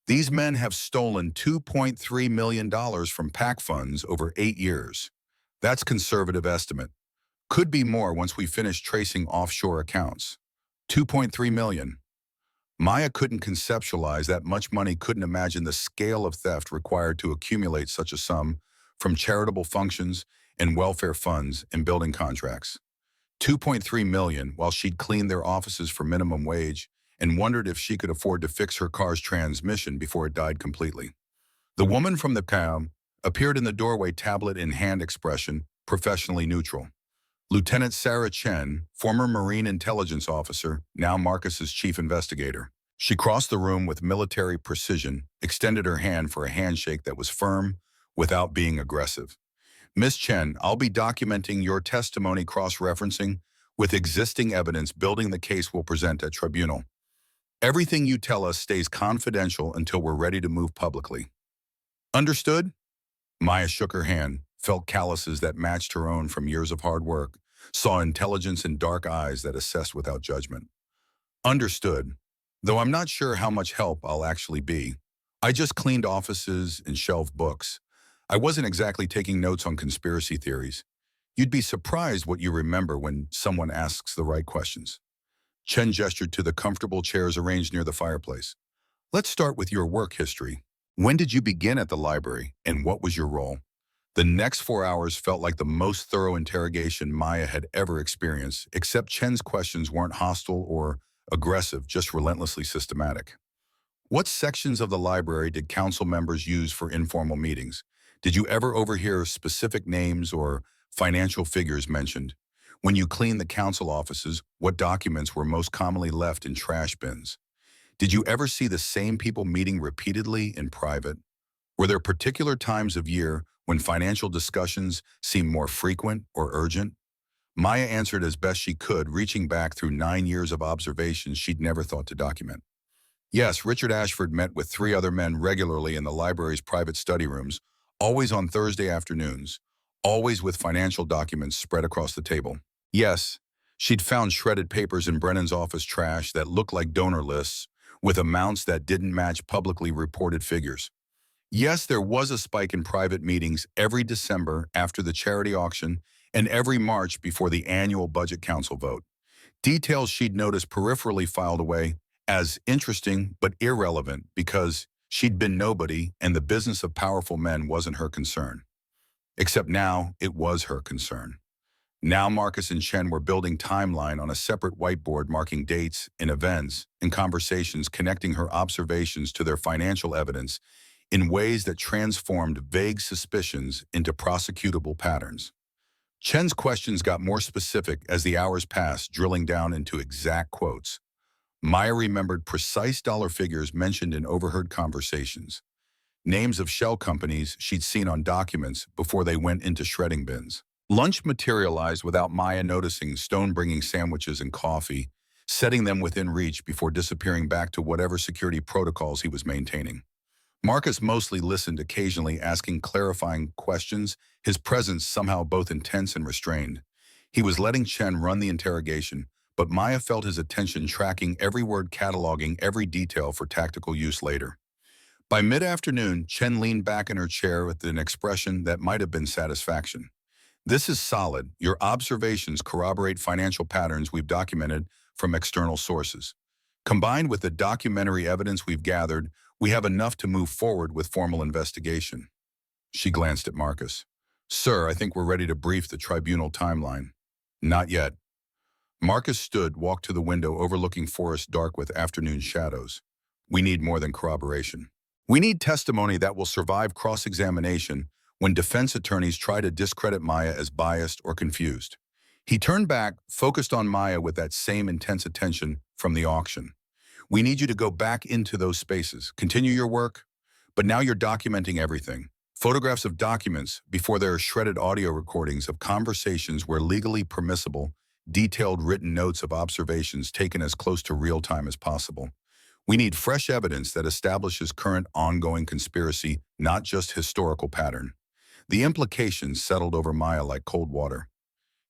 These men have stolen $2.3 million from PAC funds over 8 years. That's conservative estimate. Could be more once we finish tracing offshore accounts. 2.3 million. Maya couldn't conceptualize that much money, couldn't imagine the scale of theft required to accumulate such a sum from charitable functions and welfare funds and building contracts. 2.3 million while she'd cleaned their offices for minimum wage and wondered if she could afford to fix her car's transmission before it died completely. The woman from the cab appeared in the doorway, tablet in hand, expression professionally neutral. Lieutenant Sarah Chen, former Marine intelligence officer, now Marcus's chief investigator. She crossed the room with military precision, extended her hand for a handshake that was firm without being aggressive. Miss Chen, I'll be documenting your testimony, cross-referencing with existing evidence, building the case we'll present at tribunal. Everything you tell us stays confidential until we're ready to move publicly. Understood? Maya shook her hand, felt calluses that matched her own from years of hard work, saw intelligence in dark eyes that assessed without judgment. Understood, though I'm not sure how much help I'll actually be. I just cleaned offices and shelved books. I wasn't exactly taking notes on conspiracy theories. You'd be surprised what you remember when someone asks the right questions. Chen gestured to the comfortable chairs arranged near the fireplace. Let's start with your work history. When did you begin at the library, and what was your role? The next 4 hours felt like the most thorough interrogation Maya had ever experienced, except Chen's questions weren't hostile or aggressive, just relentlessly systematic. What sections of the library did council members use for informal meetings? Did you ever overhear specific names or financial figures mentioned? When you cleaned the council offices, what documents were most commonly left in trash bins? Did you ever see the same people meeting repeatedly in private? Were there particular times of year when financial discussions seemed more frequent or urgent? Maya answered as best she could, reaching back through 9 years of observations she'd never thought to document. Yes, Richard Ashford met with 3 other men regularly in the library's private study rooms, always on Thursday afternoons, always with financial documents spread across the table. Yes, she'd found shredded papers in Brennan's office trash that looked like donor lists, with amounts that didn't match publicly reported figures. Yes, there was a spike in private meetings every December after the charity auction and every March before the annual Budget Council vote. Details she'd noticed peripherally filed away as interesting but irrelevant because she'd been nobody and the business of powerful men wasn't her concern. Except now it was her concern. Now Marcus and Chen were building timeline on a separate whiteboard marking dates and events and conversations connecting her observations to their financial evidence in ways that transformed vague suspicions into prosecutable patterns. Chen's questions got more specific as the hours passed, drilling down into exact quotes. Maya remembered precise dollar figures mentioned in overheard conversations, names of shell companies she'd seen on documents before they went into shredding bins. Lunch materialized without Maya noticing, Stone bringing sandwiches and coffee, setting them within reach before disappearing back to whatever security protocols he was maintaining. Marcus mostly listened, occasionally asking clarifying questions, his presence somehow both intense and restrained. He was letting Chen run the interrogation, but Maya felt his attention, tracking every word, cataloging every detail for tactical use later. By mid-afternoon, Chen leaned back in her chair with an expression that might have been satisfaction. This is solid. Your observations corroborate financial patterns we've documented from external sources. Combined with the documentary evidence we've gathered, we have enough to move forward with formal investigation. She glanced at Marcus. Sir, I think we're ready to brief the tribunal timeline. Not yet. Marcus stood, walked to the window overlooking forest dark with afternoon shadows. We need more than corroboration. We need testimony that will survive cross-examination when defense attorneys try to discredit Maya as biased or confused. He turned back, focused on Maya with that same intense attention from the auction. We need you to go back into those spaces, continue your work, but now you're documenting everything. Photographs of documents before there are shredded audio recordings of conversations where legally permissible, detailed written notes of observations taken as close to real time as possible. We need fresh evidence that establishes current ongoing conspiracy, not just historical pattern. The implications settled over Maya like cold water.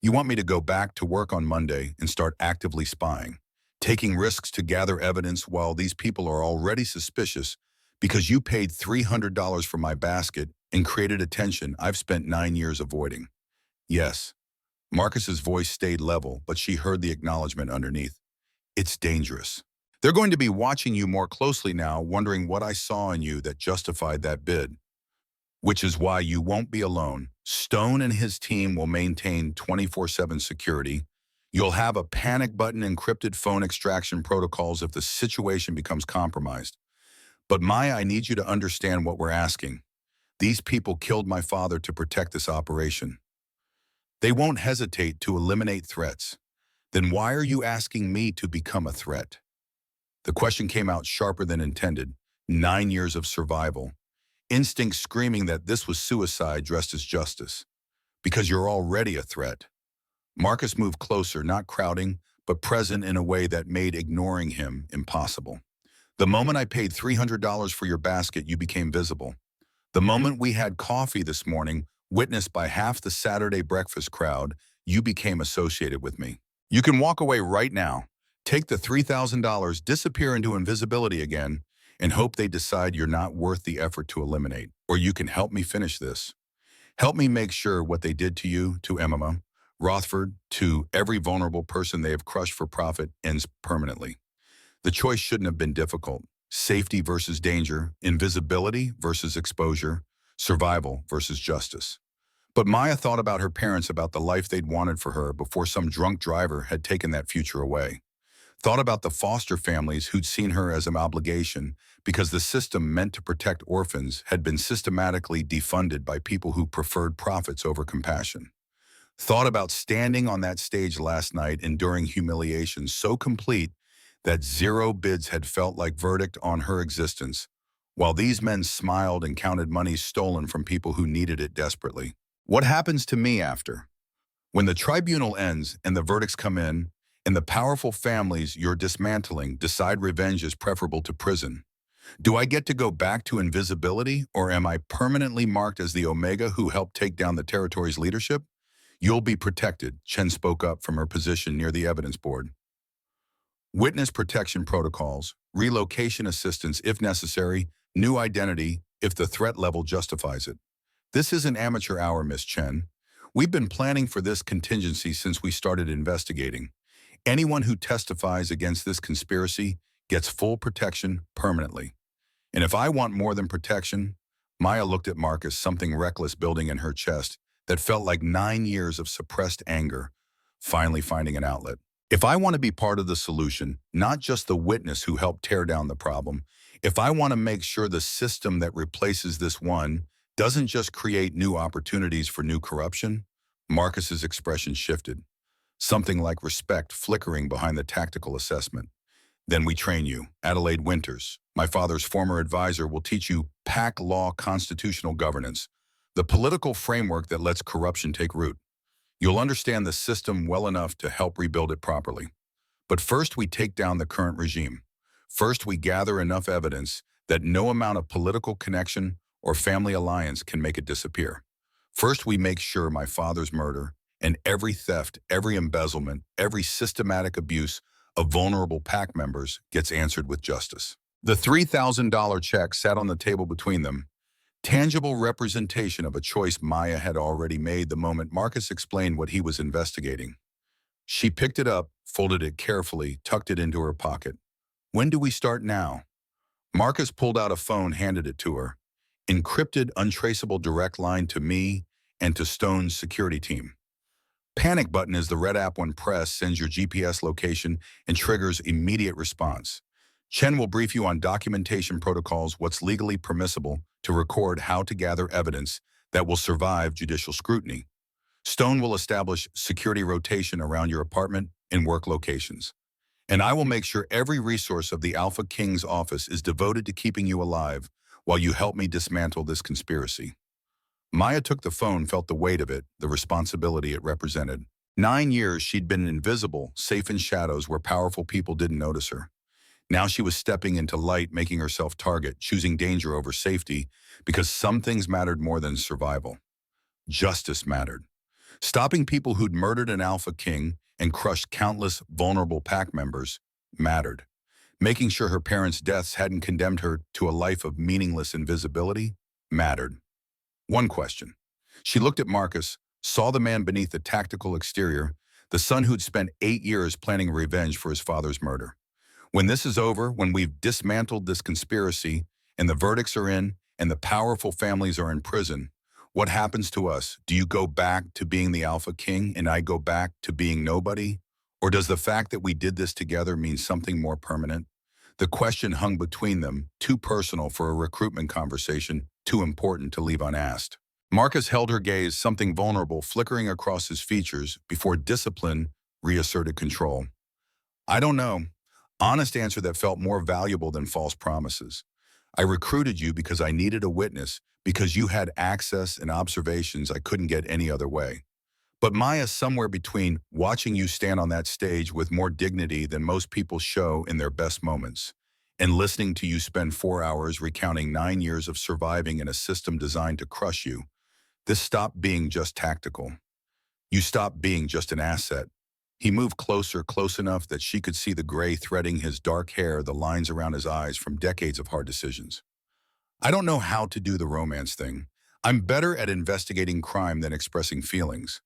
You want me to go back to work on Monday and start actively spying, taking risks to gather evidence while these people are already suspicious because you paid $300 for my basket and created a tension I've spent 9 years avoiding. Yes. Marcus's voice stayed level, but she heard the acknowledgement underneath. It's dangerous. They're going to be watching you more closely now, wondering what I saw in you that justified that bid. Which is why you won't be alone. Stone and his team will maintain 24/7 security. You'll have a panic button, encrypted phone extraction protocols if the situation becomes compromised. But Maya, I need you to understand what we're asking. These people killed my father to protect this operation. They won't hesitate to eliminate threats. Then why are you asking me to become a threat? The question came out sharper than intended. 9 years of survival. Instinct screaming that this was suicide dressed as justice. Because you're already a threat. Marcus moved closer, not crowding, but present in a way that made ignoring him impossible. The moment I paid $300 for your basket, you became visible. The moment we had coffee this morning, witnessed by half the Saturday breakfast crowd, you became associated with me. You can walk away right now, take the $3,000, disappear into invisibility again, and hope they decide you're not worth the effort to eliminate. Or you can help me finish this. Help me make sure what they did to you, to Emma, Rothford, to every vulnerable person they have crushed for profit ends permanently. The choice shouldn't have been difficult. Safety versus danger, invisibility versus exposure, survival versus justice. But Maya thought about her parents, about the life they'd wanted for her before some drunk driver had taken that future away. Thought about the foster families who'd seen her as an obligation because the system meant to protect orphans had been systematically defunded by people who preferred profits over compassion. Thought about standing on that stage last night, enduring humiliation so complete that zero bids had felt like verdict on her existence, while these men smiled and counted money stolen from people who needed it desperately. What happens to me after? When the tribunal ends and the verdicts come in, and the powerful families you're dismantling decide revenge is preferable to prison, do I get to go back to invisibility, or am I permanently marked as the Omega who helped take down the territory's leadership? You'll be protected, Chen spoke up from her position near the evidence board. Witness protection protocols, relocation assistance if necessary, new identity if the threat level justifies it. This isn't amateur hour, Miss Chen. We've been planning for this contingency since we started investigating. Anyone who testifies against this conspiracy gets full protection permanently. And if I want more than protection, Maya looked at Marcus, something reckless building in her chest that felt like 9 years of suppressed anger, finally finding an outlet. If I want to be part of the solution, not just the witness who helped tear down the problem, if I want to make sure the system that replaces this one doesn't just create new opportunities for new corruption, Marcus's expression shifted, something like respect flickering behind the tactical assessment. Then we train you. Adelaide Winters, my father's former advisor, will teach you PAC law constitutional governance, the political framework that lets corruption take root. You'll understand the system well enough to help rebuild it properly. But first we take down the current regime. First we gather enough evidence that no amount of political connection or family alliance can make it disappear. First we make sure my father's murder and every theft, every embezzlement, every systematic abuse of vulnerable PAC members gets answered with justice. The $3,000 check sat on the table between them, tangible representation of a choice Maya had already made the moment Marcus explained what he was investigating. She picked it up, folded it carefully, tucked it into her pocket. When do we start now? Marcus pulled out a phone, handed it to her. Encrypted, untraceable direct line to me and to Stone's security team. Panic button is the red app when pressed, sends your GPS location and triggers immediate response. Chen will brief you on documentation protocols, what's legally permissible to record, how to gather evidence that will survive judicial scrutiny. Stone will establish security rotation around your apartment and work locations. And I will make sure every resource of the AlphaKing's office is devoted to keeping you alive while you help me dismantle this conspiracy. Maya took the phone, felt the weight of it, the responsibility it represented. 9 years she'd been invisible, safe in shadows where powerful people didn't notice her. Now she was stepping into light, making herself target, choosing danger over safety, because some things mattered more than survival. Justice mattered. Stopping people who'd murdered an AlphaKing and crushed countless vulnerable PAC members mattered. Making sure her parents' deaths hadn't condemned her to a life of meaningless invisibility mattered. One question. She looked at Marcus, saw the man beneath the tactical exterior, the son who'd spent 8 years planning revenge for his father's murder. When this is over, when we've dismantled this conspiracy, and the verdicts are in, and the powerful families are in prison, what happens to us? Do you go back to being the AlphaKing and I go back to being nobody? Or does the fact that we did this together mean something more permanent? The question hung between them, too personal for a recruitment conversation, too important to leave unasked. Marcus held her gaze, something vulnerable flickering across his features before discipline reasserted control. I don't know. Honest answer that felt more valuable than false promises. I recruited you because I needed a witness, because you had access and observations I couldn't get any other way. But Maya, somewhere between watching you stand on that stage with more dignity than most people show in their best moments, and listening to you spend 4 hours recounting 9 years of surviving in a system designed to crush you, this stopped being just tactical. You stopped being just an asset. He moved closer, close enough that she could see the gray threading his dark hair, the lines around his eyes from decades of hard decisions. I don't know how to do the romance thing. I'm better at investigating crime than expressing feelings.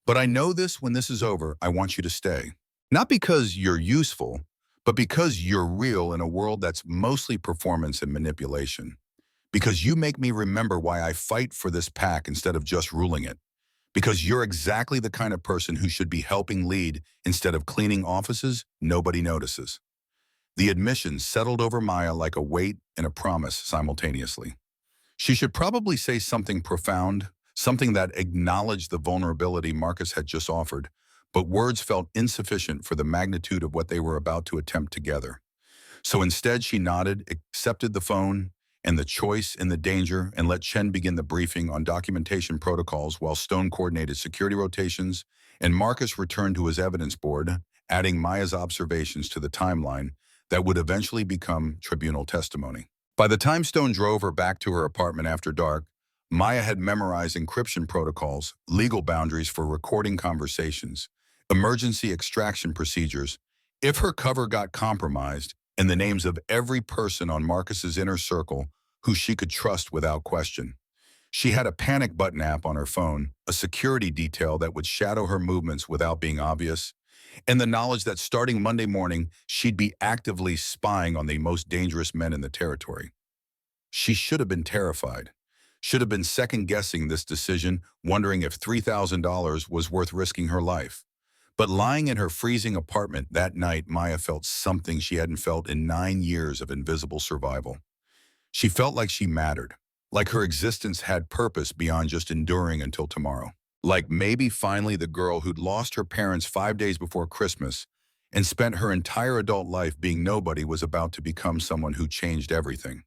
But I know this, when this is over, I want you to stay. Not because you're useful, but because you're real in a world that's mostly performance and manipulation. Because you make me remember why I fight for this pack instead of just ruling it. Because you're exactly the kind of person who should be helping lead instead of cleaning offices nobody notices. The admission settled over Maya like a weight and a promise simultaneously. She should probably say something profound, something that acknowledged the vulnerability Marcus had just offered, but words felt insufficient for the magnitude of what they were about to attempt together. So instead, she nodded, accepted the phone and the choice and the danger, and let Chen begin the briefing on documentation protocols while Stone coordinated security rotations, and Marcus returned to his evidence board, adding Maya's observations to the timeline that would eventually become tribunal testimony. By the time Stone drove her back to her apartment after dark, Maya had memorized encryption protocols, legal boundaries for recording conversations, emergency extraction procedures. If her cover got compromised, and the names of every person on Marcus's inner circle who she could trust without question. She had a panic button app on her phone, a security detail that would shadow her movements without being obvious, and the knowledge that starting Monday morning, she'd be actively spying on the most dangerous men in the territory. She should have been terrified, should have been second-guessing this decision, wondering if $3,000 was worth risking her life. But lying in her freezing apartment that night, Maya felt something she hadn't felt in 9 years of invisible survival. She felt like she mattered, like her existence had purpose beyond just enduring until tomorrow. Like maybe finally the girl who'd lost her parents 5 days before Christmas and spent her entire adult life being nobody was about to become someone who changed everything.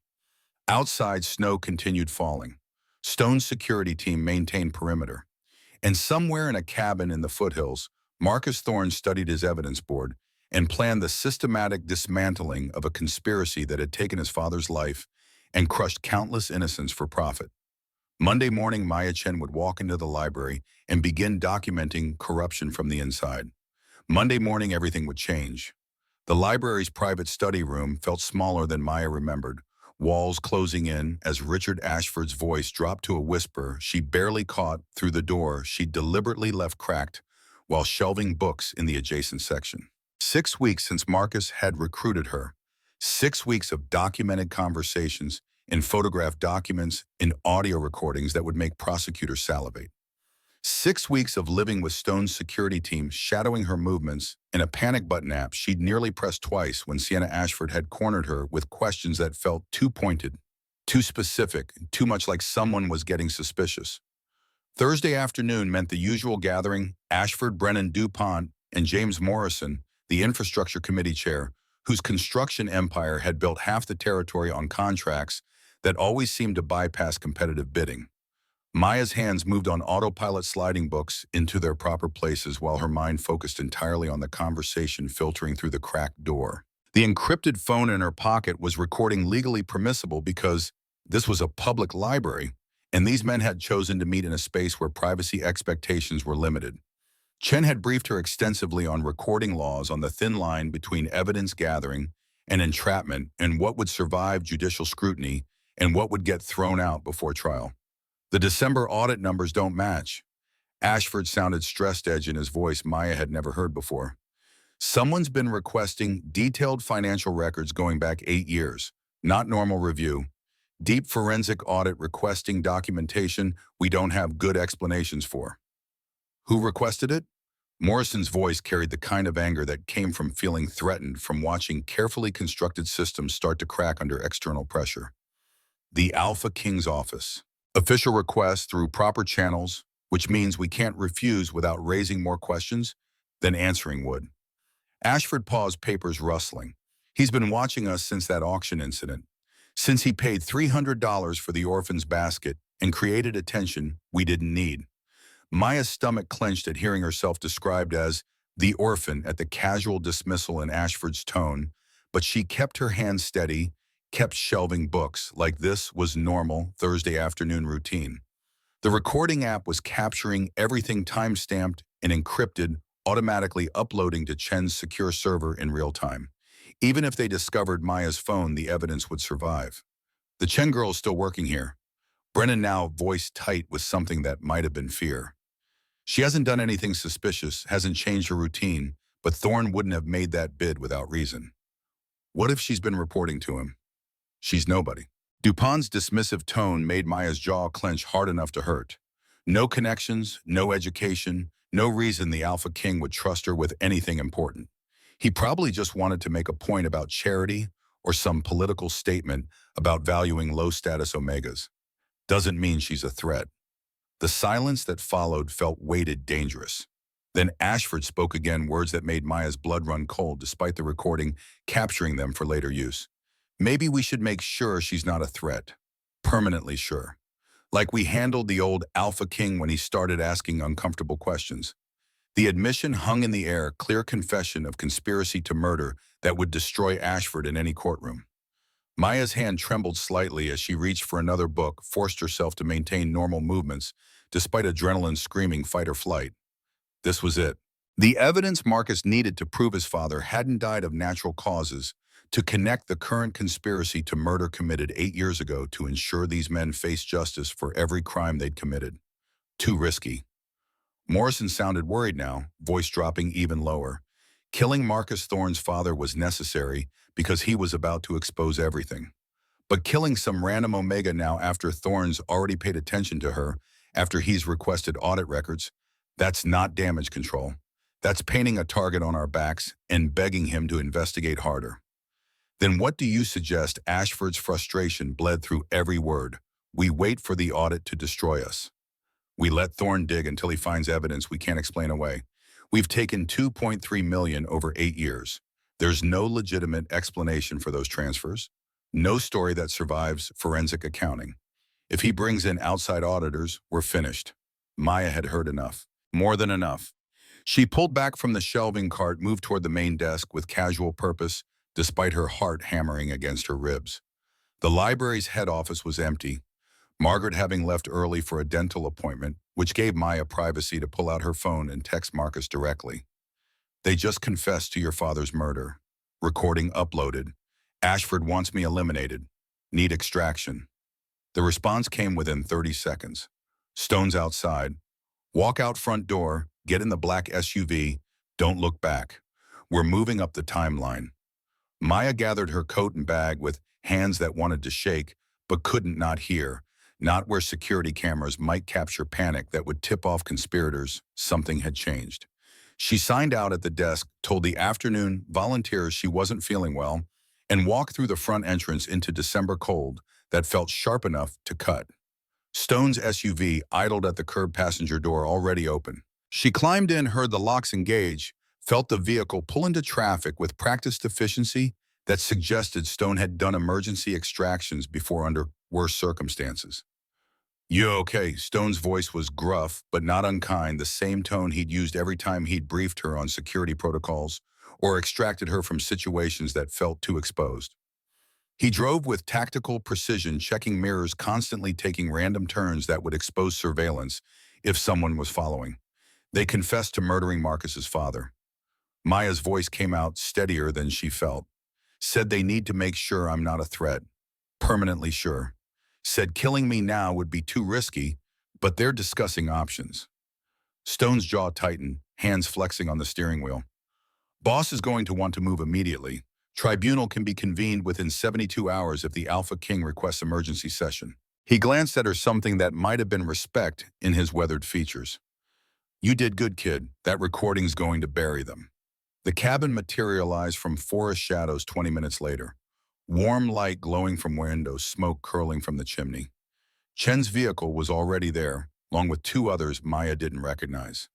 Outside, snow continued falling. Stone's security team maintained perimeter. And somewhere in a cabin in the foothills, Marcus Thorne studied his evidence board and planned the systematic dismantling of a conspiracy that had taken his father's life and crushed countless innocents for profit. Monday morning, Maya Chen would walk into the library and begin documenting corruption from the inside. Monday morning, everything would change. The library's private study room felt smaller than Maya remembered, walls closing in as Richard Ashford's voice dropped to a whisper she barely caught through the door she'd deliberately left cracked while shelving books in the adjacent section. 6 weeks since Marcus had recruited her. 6 weeks of documented conversations, in photographed documents, in audio recordings that would make prosecutors salivate. 6 weeks of living with Stone's security team, shadowing her movements, in a panic button app she'd nearly pressed twice when Sienna Ashford had cornered her with questions that felt too pointed, too specific, too much like someone was getting suspicious. Thursday afternoon meant the usual gathering: Ashford, Brennan, DuPont, and James Morrison, the infrastructure committee chair, whose construction empire had built half the territory on contracts that always seemed to bypass competitive bidding. Maya's hands moved on autopilot, sliding books into their proper places while her mind focused entirely on the conversation filtering through the cracked door. The encrypted phone in her pocket was recording legally permissible because this was a public library, and these men had chosen to meet in a space where privacy expectations were limited. Chen had briefed her extensively on recording laws, on the thin line between evidence gathering and entrapment, and what would survive judicial scrutiny and what would get thrown out before trial. The December audit numbers don't match. Ashford sounded stressed edge in his voice Maya had never heard before. Someone's been requesting detailed financial records going back 8 years, not normal review. Deep forensic audit requesting documentation we don't have good explanations for. Who requested it? Morrison's voice carried the kind of anger that came from feeling threatened from watching carefully constructed systems start to crack under external pressure. The AlphaKing's office. Official request through proper channels, which means we can't refuse without raising more questions than answering would. Ashford paused, papers rustling. He's been watching us since that auction incident, since he paid $300 for the orphan's basket and created attention we didn't need. Maya's stomach clenched at hearing herself described as the orphan at the casual dismissal in Ashford's tone, but she kept her hand steady, kept shelving books like this was normal Thursday afternoon routine. The recording app was capturing everything, time-stamped and encrypted, automatically uploading to Chen's secure server in real time. Even if they discovered Maya's phone, the evidence would survive. The Chen girl is still working here. Brennan, now voice tight with something that might have been fear. She hasn't done anything suspicious, hasn't changed her routine, but Thorne wouldn't have made that bid without reason. What if she's been reporting to him? She's nobody. DuPont's dismissive tone made Maya's jaw clench hard enough to hurt. No connections, no education, no reason the AlphaKing would trust her with anything important. He probably just wanted to make a point about charity or some political statement about valuing low-status omegas. Doesn't mean she's a threat. The silence that followed felt weighted, dangerous. Then Ashford spoke again, words that made Maya's blood run cold despite the recording capturing them for later use. Maybe we should make sure she's not a threat. Permanently sure. Like we handled the old AlphaKing when he started asking uncomfortable questions. The admission hung in the air, clear confession of conspiracy to murder that would destroy Ashford in any courtroom. Maya's hand trembled slightly as she reached for another book, forced herself to maintain normal movements, despite adrenaline screaming fight or flight. This was it. The evidence Marcus needed to prove his father hadn't died of natural causes, to connect the current conspiracy to murder committed 8 years ago to ensure these men face justice for every crime they'd committed. Too risky. Morrison sounded worried now, voice dropping even lower. Killing Marcus Thorne's father was necessary because he was about to expose everything. But killing some random Omega now after Thorne's already paid attention to her, after he's requested audit records, that's not damage control. That's painting a target on our backs and begging him to investigate harder. Then what do you suggest? Ashford's frustration bled through every word. We wait for the audit to destroy us. We let Thorne dig until he finds evidence we can't explain away. We've taken $2.3 million over 8 years. There's no legitimate explanation for those transfers. No story that survives forensic accounting. If he brings in outside auditors, we're finished. Maya had heard enough. More than enough. She pulled back from the shelving cart, moved toward the main desk with casual purpose, despite her heart hammering against her ribs. The library's head office was empty, Margaret having left early for a dental appointment, which gave Maya privacy to pull out her phone and text Marcus directly. They just confessed to your father's murder. Recording uploaded. Ashford wants me eliminated. Need extraction. The response came within 30 seconds. Stone's outside. Walk out front door, get in the black SUV, don't look back. We're moving up the timeline. Maya gathered her coat and bag with hands that wanted to shake, but couldn't not hear. Not where security cameras might capture panic that would tip off conspirators. Something had changed. She signed out at the desk, told the afternoon volunteers she wasn't feeling well, and walked through the front entrance into December cold that felt sharp enough to cut. Stone's SUV idled at the curb passenger door already open. She climbed in, heard the locks engage, felt the vehicle pull into traffic with practiced efficiency that suggested Stone had done emergency extractions before under worse circumstances. You okay? Stone's voice was gruff, but not unkind, the same tone he'd used every time he'd briefed her on security protocols or extracted her from situations that felt too exposed. He drove with tactical precision, checking mirrors, constantly taking random turns that would expose surveillance if someone was following. They confessed to murdering Marcus's father. Maya's voice came out steadier than she felt. Said they need to make sure I'm not a threat. Permanently sure. Said killing me now would be too risky, but they're discussing options. Stone's jaw tightened, hands flexing on the steering wheel. Boss is going to want to move immediately. Tribunal can be convened within 72 hours if the AlphaKing requests emergency session. He glanced at her, something that might have been respect in his weathered features. You did good, kid. That recording's going to bury them. The cabin materialized from forest shadows 20 minutes later. Warm light glowing from windows, smoke curling from the chimney. Chen's vehicle was already there, along with 2 others Maya didn't recognize.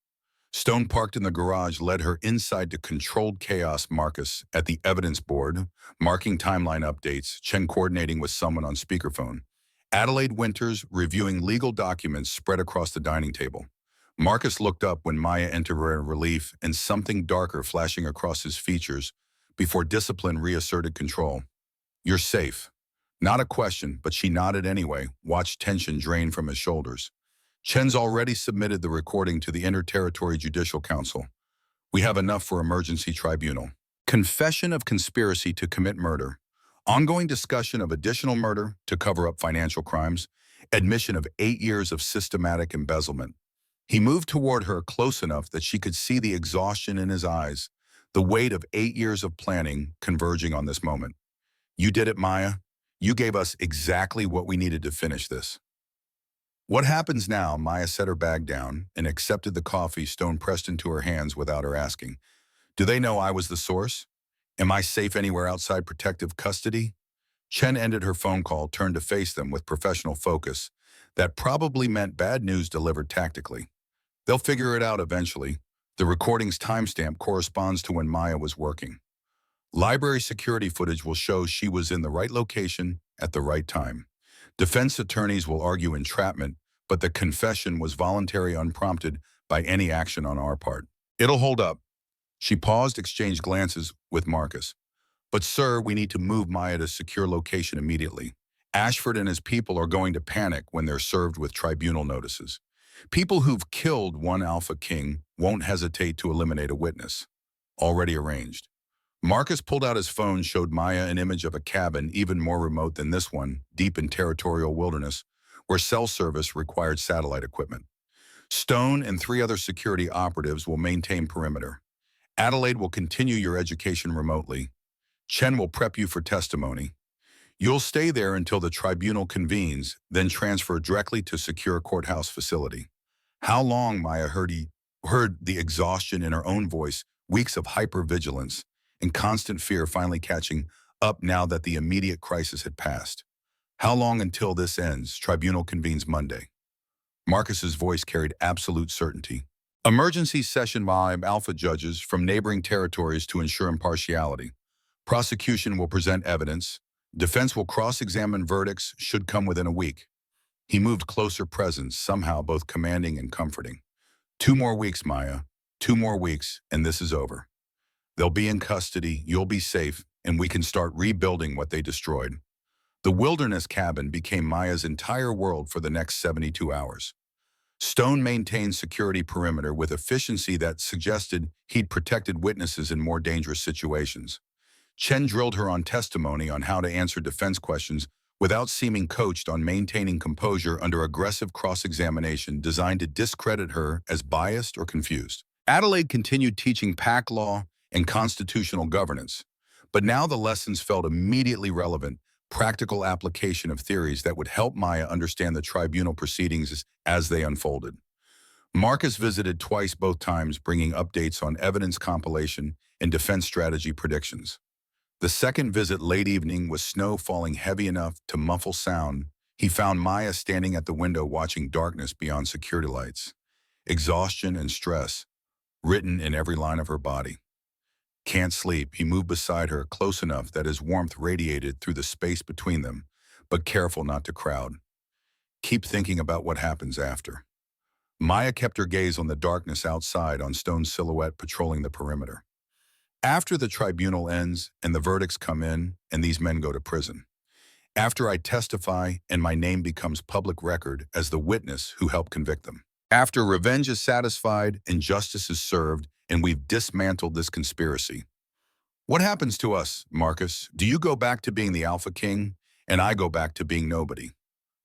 Stone, parked in the garage, led her inside to controlled chaos. Marcus at the evidence board, marking timeline updates, Chen coordinating with someone on speakerphone. Adelaide Winters reviewing legal documents spread across the dining table. Marcus looked up when Maya entered in relief and something darker flashing across his features before discipline reasserted control. You're safe. Not a question, but she nodded anyway, watched tension drain from his shoulders. Chen's already submitted the recording to the Inter-Territory Judicial Council. We have enough for emergency tribunal. Confession of conspiracy to commit murder. Ongoing discussion of additional murder to cover up financial crimes. Admission of 8 years of systematic embezzlement. He moved toward her close enough that she could see the exhaustion in his eyes, the weight of 8 years of planning converging on this moment. You did it, Maya. You gave us exactly what we needed to finish this. What happens now? Maya set her bag down and accepted the coffee Stone pressed into her hands without her asking. Do they know I was the source? Am I safe anywhere outside protective custody? Chen ended her phone call, turned to face them with professional focus. That probably meant bad news delivered tactically. They'll figure it out eventually. The recording's timestamp corresponds to when Maya was working. Library security footage will show she was in the right location at the right time. Defense attorneys will argue entrapment, but the confession was voluntary, unprompted by any action on our part. It'll hold up. She paused, exchanged glances with Marcus. But sir, we need to move Maya to secure location immediately. Ashford and his people are going to panic when they're served with tribunal notices. People who've killed one AlphaKing won't hesitate to eliminate a witness. Already arranged. Marcus pulled out his phone, showed Maya an image of a cabin even more remote than this one, deep in territorial wilderness, where cell service required satellite equipment. Stone and 3 other security operatives will maintain perimeter. Adelaide will continue your education remotely. Chen will prep you for testimony. You'll stay there until the tribunal convenes, then transfer directly to secure courthouse facility. How long, Maya heard the exhaustion in her own voice, weeks of hypervigilance and constant fear finally catching up now that the immediate crisis had passed. How long until this ends? Tribunal convenes Monday. Marcus's voice carried absolute certainty. Emergency session by Alpha judges from neighboring territories to ensure impartiality. Prosecution will present evidence. Defense will cross-examine verdicts, should come within a week. He moved closer, presence, somehow both commanding and comforting. 2 more weeks, Maya. 2 more weeks, and this is over. They'll be in custody, you'll be safe, and we can start rebuilding what they destroyed. The wilderness cabin became Maya's entire world for the next 72 hours. Stone maintained security perimeter with efficiency that suggested he'd protected witnesses in more dangerous situations. Chen drilled her on testimony on how to answer defense questions without seeming coached on maintaining composure under aggressive cross-examination designed to discredit her as biased or confused. Adelaide continued teaching pack law and constitutional governance, but now the lessons felt immediately relevant, practical application of theories that would help Maya understand the tribunal proceedings as they unfolded. Marcus visited twice, both times bringing updates on evidence compilation and defense strategy predictions. The second visit late evening, with snow falling heavy enough to muffle sound, he found Maya standing at the window watching darkness beyond security lights. Exhaustion and stress written in every line of her body. Can't sleep. He moved beside her, close enough that his warmth radiated through the space between them, but careful not to crowd. Keep thinking about what happens after. Maya kept her gaze on the darkness outside, on Stone's silhouette patrolling the perimeter. After the tribunal ends and the verdicts come in and these men go to prison. After I testify and my name becomes public record as the witness who helped convict them. After revenge is satisfied and justice is served and we've dismantled this conspiracy. What happens to us, Marcus? Do you go back to being the AlphaKing and I go back to being nobody?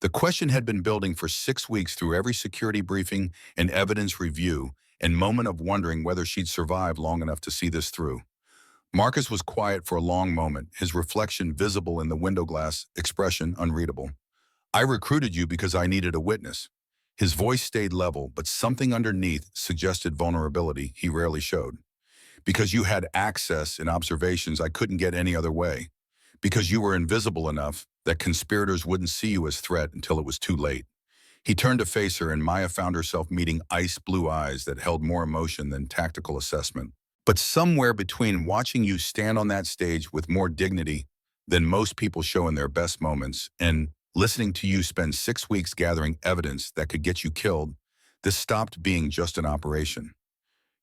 The question had been building for 6 weeks through every security briefing and evidence review and moment of wondering whether she'd survive long enough to see this through. Marcus was quiet for a long moment, his reflection visible in the window glass, expression unreadable. I recruited you because I needed a witness. His voice stayed level, but something underneath suggested vulnerability he rarely showed. Because you had access and observations I couldn't get any other way. Because you were invisible enough that conspirators wouldn't see you as threat until it was too late. He turned to face her, and Maya found herself meeting ice blue eyes that held more emotion than tactical assessment. But somewhere between watching you stand on that stage with more dignity than most people show in their best moments and listening to you spend 6 weeks gathering evidence that could get you killed, this stopped being just an operation.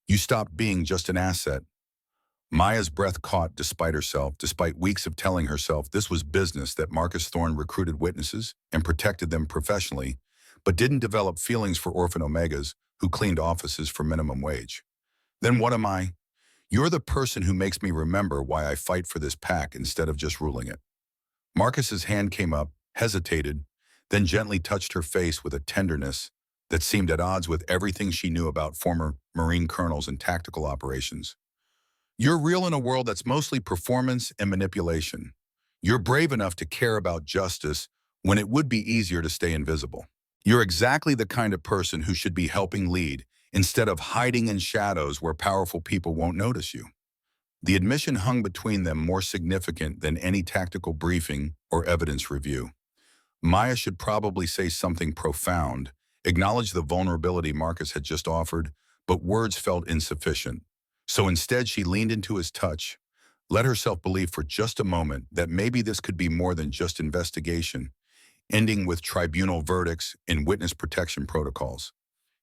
You stopped being just an asset. Maya's breath caught despite herself, despite weeks of telling herself this was business, that Marcus Thorne recruited witnesses and protected them professionally, but didn't develop feelings for orphan omegas who cleaned offices for minimum wage. Then what am I? You're the person who makes me remember why I fight for this pack instead of just ruling it. Marcus's hand came up, hesitated, then gently touched her face with a tenderness that seemed at odds with everything she knew about former Marine colonels and tactical operations. You're real in a world that's mostly performance and manipulation. You're brave enough to care about justice when it would be easier to stay invisible. You're exactly the kind of person who should be helping lead instead of hiding in shadows where powerful people won't notice you. The admission hung between them, more significant than any tactical briefing or evidence review. Maya should probably say something profound, acknowledge the vulnerability Marcus had just offered, but words felt insufficient. So instead, she leaned into his touch, let herself believe for just a moment that maybe this could be more than just investigation, ending with tribunal verdicts and witness protection protocols.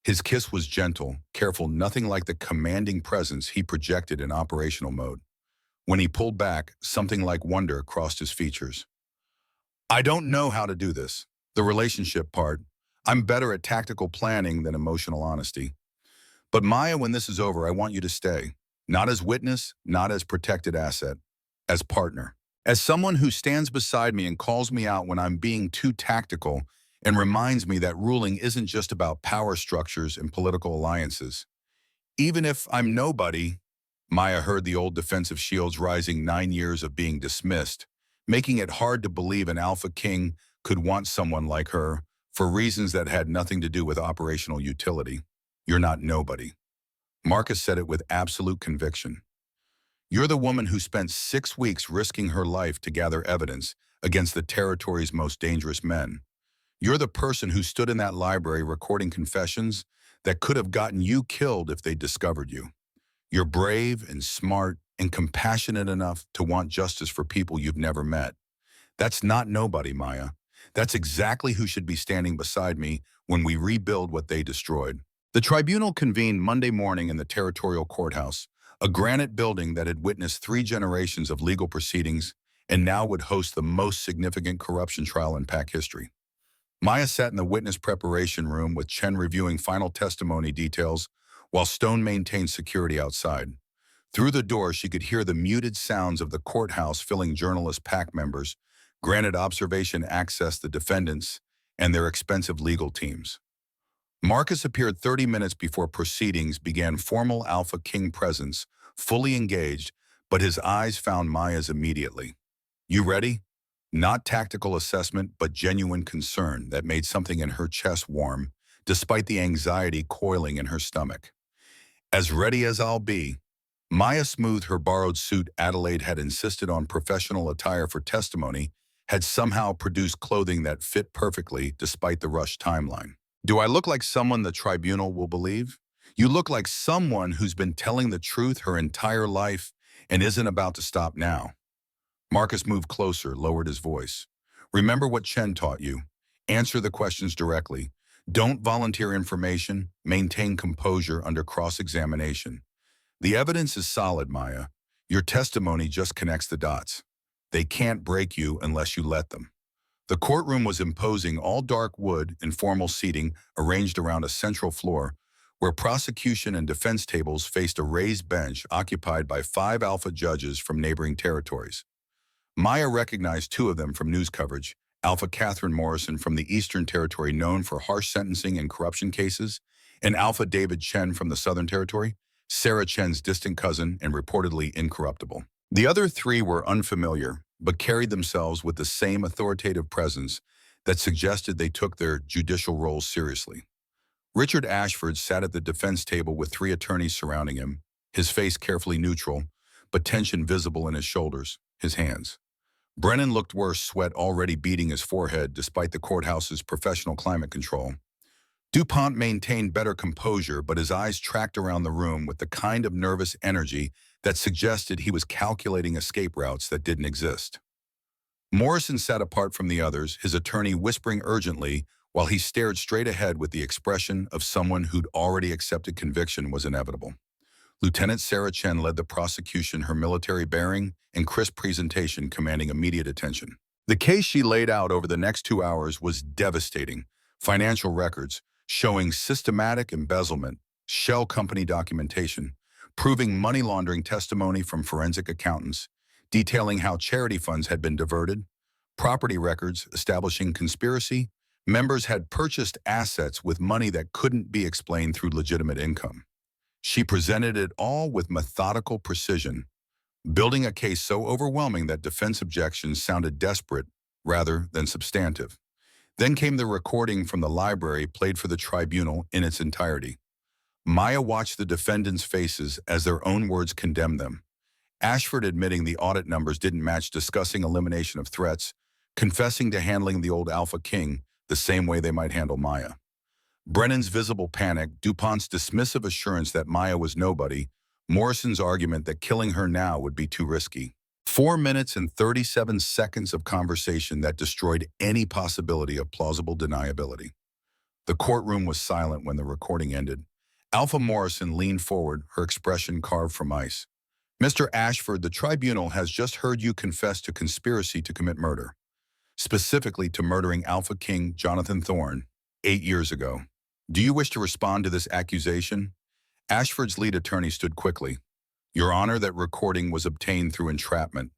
His kiss was gentle, careful, nothing like the commanding presence he projected in operational mode. When he pulled back, something like wonder crossed his features. I don't know how to do this. The relationship part. I'm better at tactical planning than emotional honesty. But Maya, when this is over, I want you to stay. Not as witness, not as protected asset, as partner. As someone who stands beside me and calls me out when I'm being too tactical and reminds me that ruling isn't just about power structures and political alliances. Even if I'm nobody, Maya heard the old defensive shields rising 9 years of being dismissed, making it hard to believe an AlphaKing could want someone like her for reasons that had nothing to do with operational utility. You're not nobody. Marcus said it with absolute conviction. You're the woman who spent 6 weeks risking her life to gather evidence against the territory's most dangerous men. You're the person who stood in that library recording confessions that could have gotten you killed if they discovered you. You're brave and smart and compassionate enough to want justice for people you've never met. That's not nobody, Maya. That's exactly who should be standing beside me when we rebuild what they destroyed. The tribunal convened Monday morning in the territorial courthouse, a granite building that had witnessed 3 generations of legal proceedings and now would host the most significant corruption trial in PAC history. Maya sat in the witness preparation room with Chen reviewing final testimony details while Stone maintained security outside. Through the door, she could hear the muted sounds of the courthouse filling journalist PAC members, granted observation access the defendants, and their expensive legal teams. Marcus appeared 30 minutes before proceedings began, formal AlphaKing presence, fully engaged, but his eyes found Maya's immediately. You ready? Not tactical assessment, but genuine concern that made something in her chest warm, despite the anxiety coiling in her stomach. As ready as I'll be. Maya smoothed her borrowed suit. Adelaide had insisted on professional attire for testimony, had somehow produced clothing that fit perfectly despite the rushed timeline. Do I look like someone the tribunal will believe? You look like someone who's been telling the truth her entire life and isn't about to stop now. Marcus moved closer, lowered his voice. Remember what Chen taught you. Answer the questions directly. Don't volunteer information. Maintain composure under cross-examination. The evidence is solid, Maya. Your testimony just connects the dots. They can't break you unless you let them. The courtroom was imposing, all dark wood and formal seating arranged around a central floor where prosecution and defense tables faced a raised bench occupied by 5 alpha judges from neighboring territories. Maya recognized 2 of them from news coverage, Alpha Catherine Morrison from the Eastern Territory, known for harsh sentencing and corruption cases, and Alpha David Chen from the Southern Territory, Sarah Chen's distant cousin and reportedly incorruptible. The other 3 were unfamiliar, but carried themselves with the same authoritative presence that suggested they took their judicial roles seriously. Richard Ashford sat at the defense table with 3 attorneys surrounding him, his face carefully neutral, but tension visible in his shoulders, his hands. Brennan looked worse, sweat already beading his forehead despite the courthouse's professional climate control. DuPont maintained better composure, but his eyes tracked around the room with the kind of nervous energy that suggested he was calculating escape routes that didn't exist. Morrison sat apart from the others, his attorney whispering urgently while he stared straight ahead with the expression of someone who'd already accepted conviction was inevitable. Lieutenant Sarah Chen led the prosecution, her military bearing and crisp presentation commanding immediate attention. The case she laid out over the next 2 hours was devastating. Financial records showing systematic embezzlement, shell company documentation, proving money laundering testimony from forensic accountants, detailing how charity funds had been diverted, property records establishing conspiracy, members had purchased assets with money that couldn't be explained through legitimate income. She presented it all with methodical precision, building a case so overwhelming that defense objections sounded desperate rather than substantive. Then came the recording from the library played for the tribunal in its entirety. Maya watched the defendants' faces as their own words condemned them. Ashford admitting the audit numbers didn't match, discussing elimination of threats, confessing to handling the old AlphaKing the same way they might handle Maya. Brennan's visible panic, DuPont's dismissive assurance that Maya was nobody, Morrison's argument that killing her now would be too risky. 4 minutes and 37 seconds of conversation that destroyed any possibility of plausible deniability. The courtroom was silent when the recording ended. Alpha Morrison leaned forward, her expression carved from ice. "Mr. Ashford, the tribunal has just heard you confess to conspiracy to commit murder, specifically to murdering AlphaKing Jonathan Thorne 8 years ago. Do you wish to respond to this accusation?" Ashford's lead attorney stood quickly. "Your Honor, that recording was obtained through entrapment.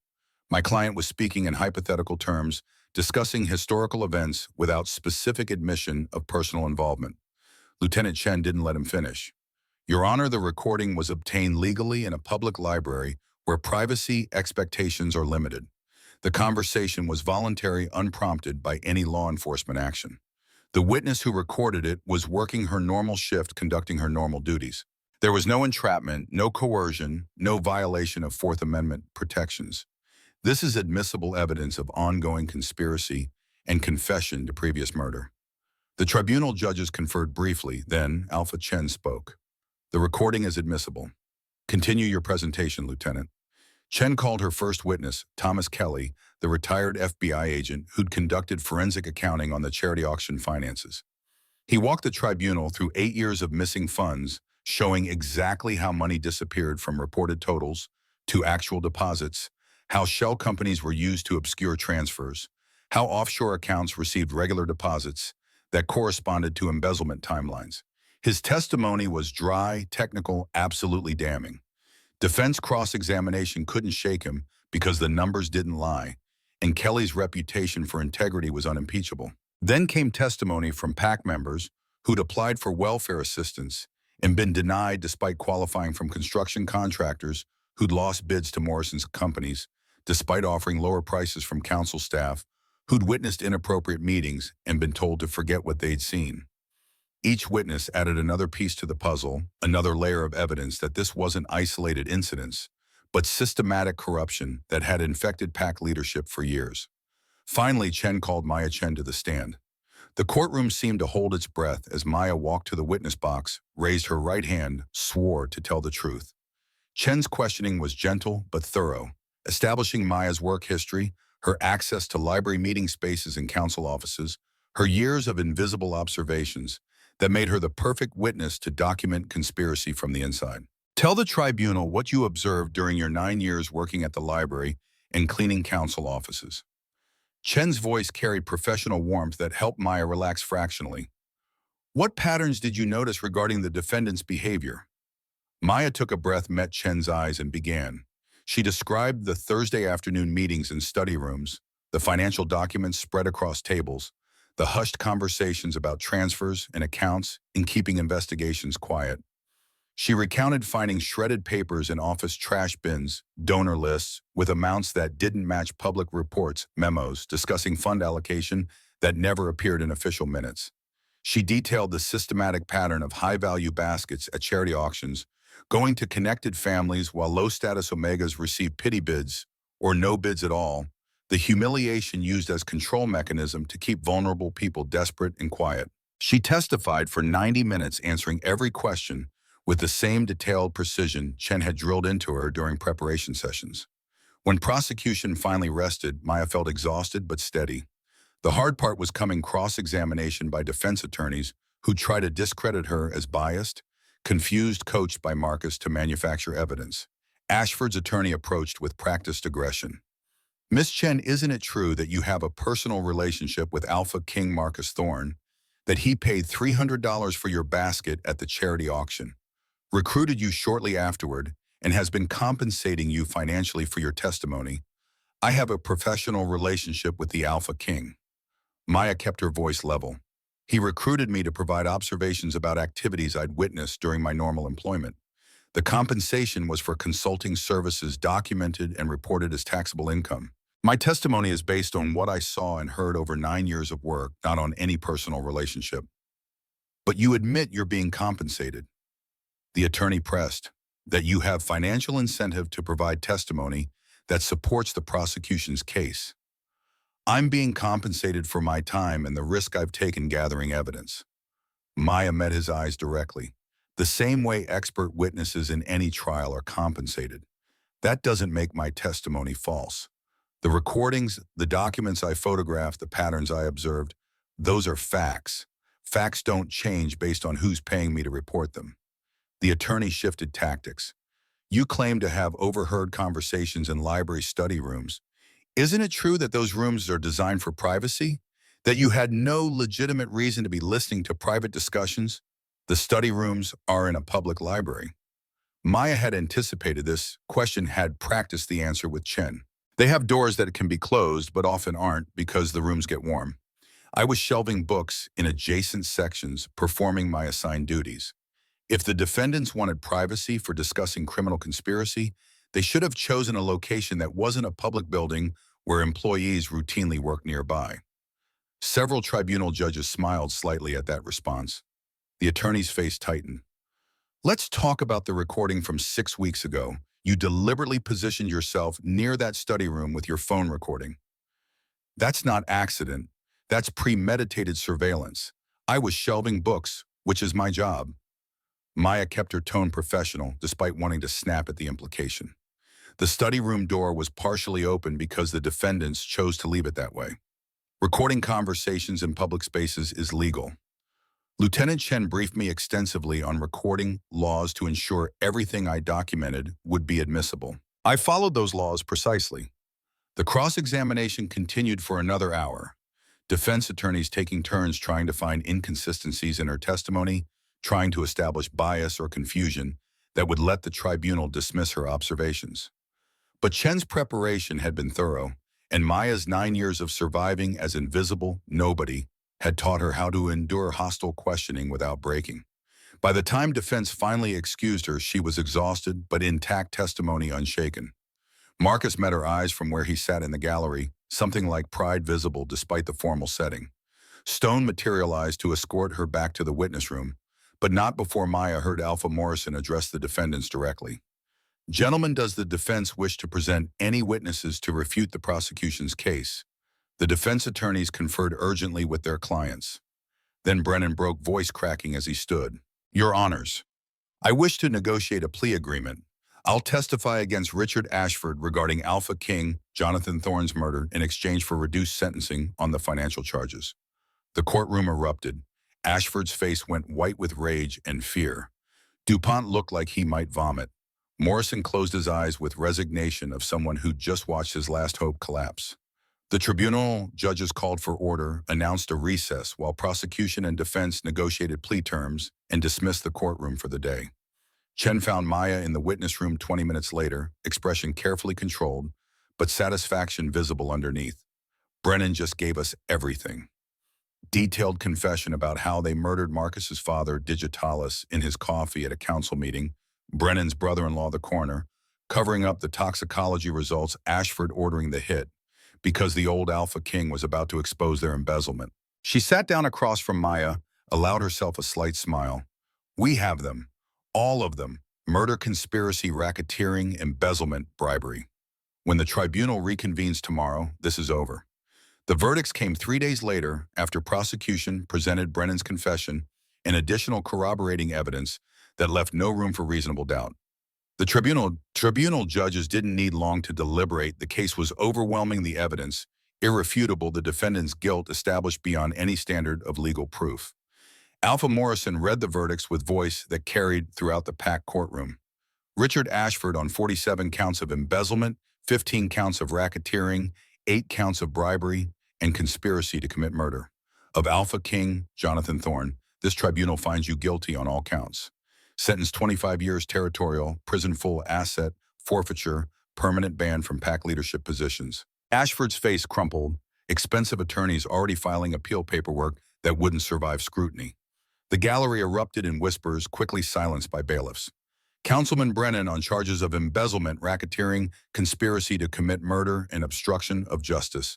My client was speaking in hypothetical terms, discussing historical events without specific admission of personal involvement." Lieutenant Chen didn't let him finish. "Your Honor, the recording was obtained legally in a public library where privacy expectations are limited. The conversation was voluntary, unprompted by any law enforcement action. The witness who recorded it was working her normal shift, conducting her normal duties. There was no entrapment, no coercion, no violation of Fourth Amendment protections. This is admissible evidence of ongoing conspiracy and confession to previous murder." The tribunal judges conferred briefly, then Alpha Chen spoke. "The recording is admissible. Continue your presentation, Lieutenant." Chen called her first witness, Thomas Kelly, the retired FBI agent who'd conducted forensic accounting on the charity auction finances. He walked the tribunal through 8 years of missing funds, showing exactly how money disappeared from reported totals to actual deposits, how shell companies were used to obscure transfers, how offshore accounts received regular deposits that corresponded to embezzlement timelines. His testimony was dry, technical, absolutely damning. Defense cross-examination couldn't shake him because the numbers didn't lie, and Kelly's reputation for integrity was unimpeachable. Then came testimony from PAC members who'd applied for welfare assistance and been denied despite qualifying from construction contractors who'd lost bids to Morrison's companies, despite offering lower prices from council staff who'd witnessed inappropriate meetings and been told to forget what they'd seen. Each witness added another piece to the puzzle, another layer of evidence that this wasn't isolated incidents, but systematic corruption that had infected PAC leadership for years. Finally, Chen called Maya Chen to the stand. The courtroom seemed to hold its breath as Maya walked to the witness box, raised her right hand, swore to tell the truth. Chen's questioning was gentle but thorough, establishing Maya's work history, her access to library meeting spaces and council offices, her years of invisible observations that made her the perfect witness to document conspiracy from the inside. "Tell the tribunal what you observed during your 9 years working at the library and cleaning council offices." Chen's voice carried professional warmth that helped Maya relax fractionally. "What patterns did you notice regarding the defendant's behavior?" Maya took a breath, met Chen's eyes, and began. She described the Thursday afternoon meetings in study rooms, the financial documents spread across tables, the hushed conversations about transfers and accounts in keeping investigations quiet. She recounted finding shredded papers in office trash bins, donor lists with amounts that didn't match public reports, memos discussing fund allocation that never appeared in official minutes. She detailed the systematic pattern of high-value baskets at charity auctions, going to connected families while low-status Omegas received pity bids or no bids at all, the humiliation used as control mechanism to keep vulnerable people desperate and quiet. She testified for 90 minutes, answering every question with the same detailed precision Chen had drilled into her during preparation sessions. When prosecution finally rested, Maya felt exhausted but steady. The hard part was coming cross-examination by defense attorneys who tried to discredit her as biased, confused, coached by Marcus to manufacture evidence. Ashford's attorney approached with practiced aggression. "Miss Chen, isn't it true that you have a personal relationship with AlphaKing Marcus Thorne, that he paid $300 for your basket at the charity auction, recruited you shortly afterward, and has been compensating you financially for your testimony? I have a professional relationship with the AlphaKing." Maya kept her voice level. "He recruited me to provide observations about activities I'd witnessed during my normal employment. The compensation was for consulting services documented and reported as taxable income. My testimony is based on what I saw and heard over 9 years of work, not on any personal relationship." "But you admit you're being compensated?" The attorney pressed. "That you have financial incentive to provide testimony that supports the prosecution's case." "I'm being compensated for my time and the risk I've taken gathering evidence." Maya met his eyes directly. The same way expert witnesses in any trial are compensated. That doesn't make my testimony false. The recordings, the documents I photographed, the patterns I observed, those are facts. Facts don't change based on who's paying me to report them. The attorney shifted tactics. You claim to have overheard conversations in library study rooms. Isn't it true that those rooms are designed for privacy? That you had no legitimate reason to be listening to private discussions? The study rooms are in a public library. Maya had anticipated this question, had practiced the answer with Chen. They have doors that can be closed but often aren't because the rooms get warm. I was shelving books in adjacent sections, performing my assigned duties. If the defendants wanted privacy for discussing criminal conspiracy, they should have chosen a location that wasn't a public building where employees routinely work nearby. Several tribunal judges smiled slightly at that response. The attorney's face tightened. Let's talk about the recording from 6 weeks ago. You deliberately positioned yourself near that study room with your phone recording. That's not accident. That's premeditated surveillance. I was shelving books, which is my job. Maya kept her tone professional, despite wanting to snap at the implication. The study room door was partially open because the defendants chose to leave it that way. Recording conversations in public spaces is legal. Lieutenant Chen briefed me extensively on recording laws to ensure everything I documented would be admissible. I followed those laws precisely. The cross-examination continued for another hour. Defense attorneys taking turns trying to find inconsistencies in her testimony, trying to establish bias or confusion that would let the tribunal dismiss her observations. But Chen's preparation had been thorough, and Maya's 9 years of surviving as invisible nobody had taught her how to endure hostile questioning without breaking. By the time defense finally excused her, she was exhausted but intact, testimony unshaken. Marcus met her eyes from where he sat in the gallery, something like pride visible despite the formal setting. Stone materialized to escort her back to the witness room, but not before Maya heard Alpha Morrison address the defendants directly. Gentlemen, does the defense wish to present any witnesses to refute the prosecution's case? The defense attorneys conferred urgently with their clients. Then Brennan broke, voice cracking as he stood. Your Honors, I wish to negotiate a plea agreement. I'll testify against Richard Ashford regarding AlphaKing, Jonathan Thorne's murder, in exchange for reduced sentencing on the financial charges. The courtroom erupted. Ashford's face went white with rage and fear. DuPont looked like he might vomit. Morrison closed his eyes with resignation of someone who'd just watched his last hope collapse. The tribunal judges called for order, announced a recess while prosecution and defense negotiated plea terms, and dismissed the courtroom for the day. Chen found Maya in the witness room 20 minutes later, expression carefully controlled, but satisfaction visible underneath. Brennan just gave us everything. Detailed confession about how they murdered Marcus's father, Digitalis, in his coffee at a council meeting, Brennan's brother-in-law, the coroner, covering up the toxicology results, Ashford ordering the hit, because the old AlphaKing was about to expose their embezzlement. She sat down across from Maya, allowed herself a slight smile. We have them. All of them. Murder, conspiracy, racketeering, embezzlement, bribery. When the tribunal reconvenes tomorrow, this is over. The verdicts came 3 days later after prosecution presented Brennan's confession and additional corroborating evidence that left no room for reasonable doubt. The tribunal judges didn't need long to deliberate. The case was overwhelming, the evidence, irrefutable, the defendant's guilt established beyond any standard of legal proof. Alpha Morrison read the verdicts with voice that carried throughout the packed courtroom. Richard Ashford on 47 counts of embezzlement, 15 counts of racketeering, 8 counts of bribery, and conspiracy to commit murder. Of AlphaKing, Jonathan Thorne, this tribunal finds you guilty on all counts. Sentenced 25 years territorial, prison full asset, forfeiture, permanent ban from PAC leadership positions. Ashford's face crumpled, expensive attorneys already filing appeal paperwork that wouldn't survive scrutiny. The gallery erupted in whispers, quickly silenced by bailiffs. Councilman Brennan on charges of embezzlement, racketeering, conspiracy to commit murder, and obstruction of justice.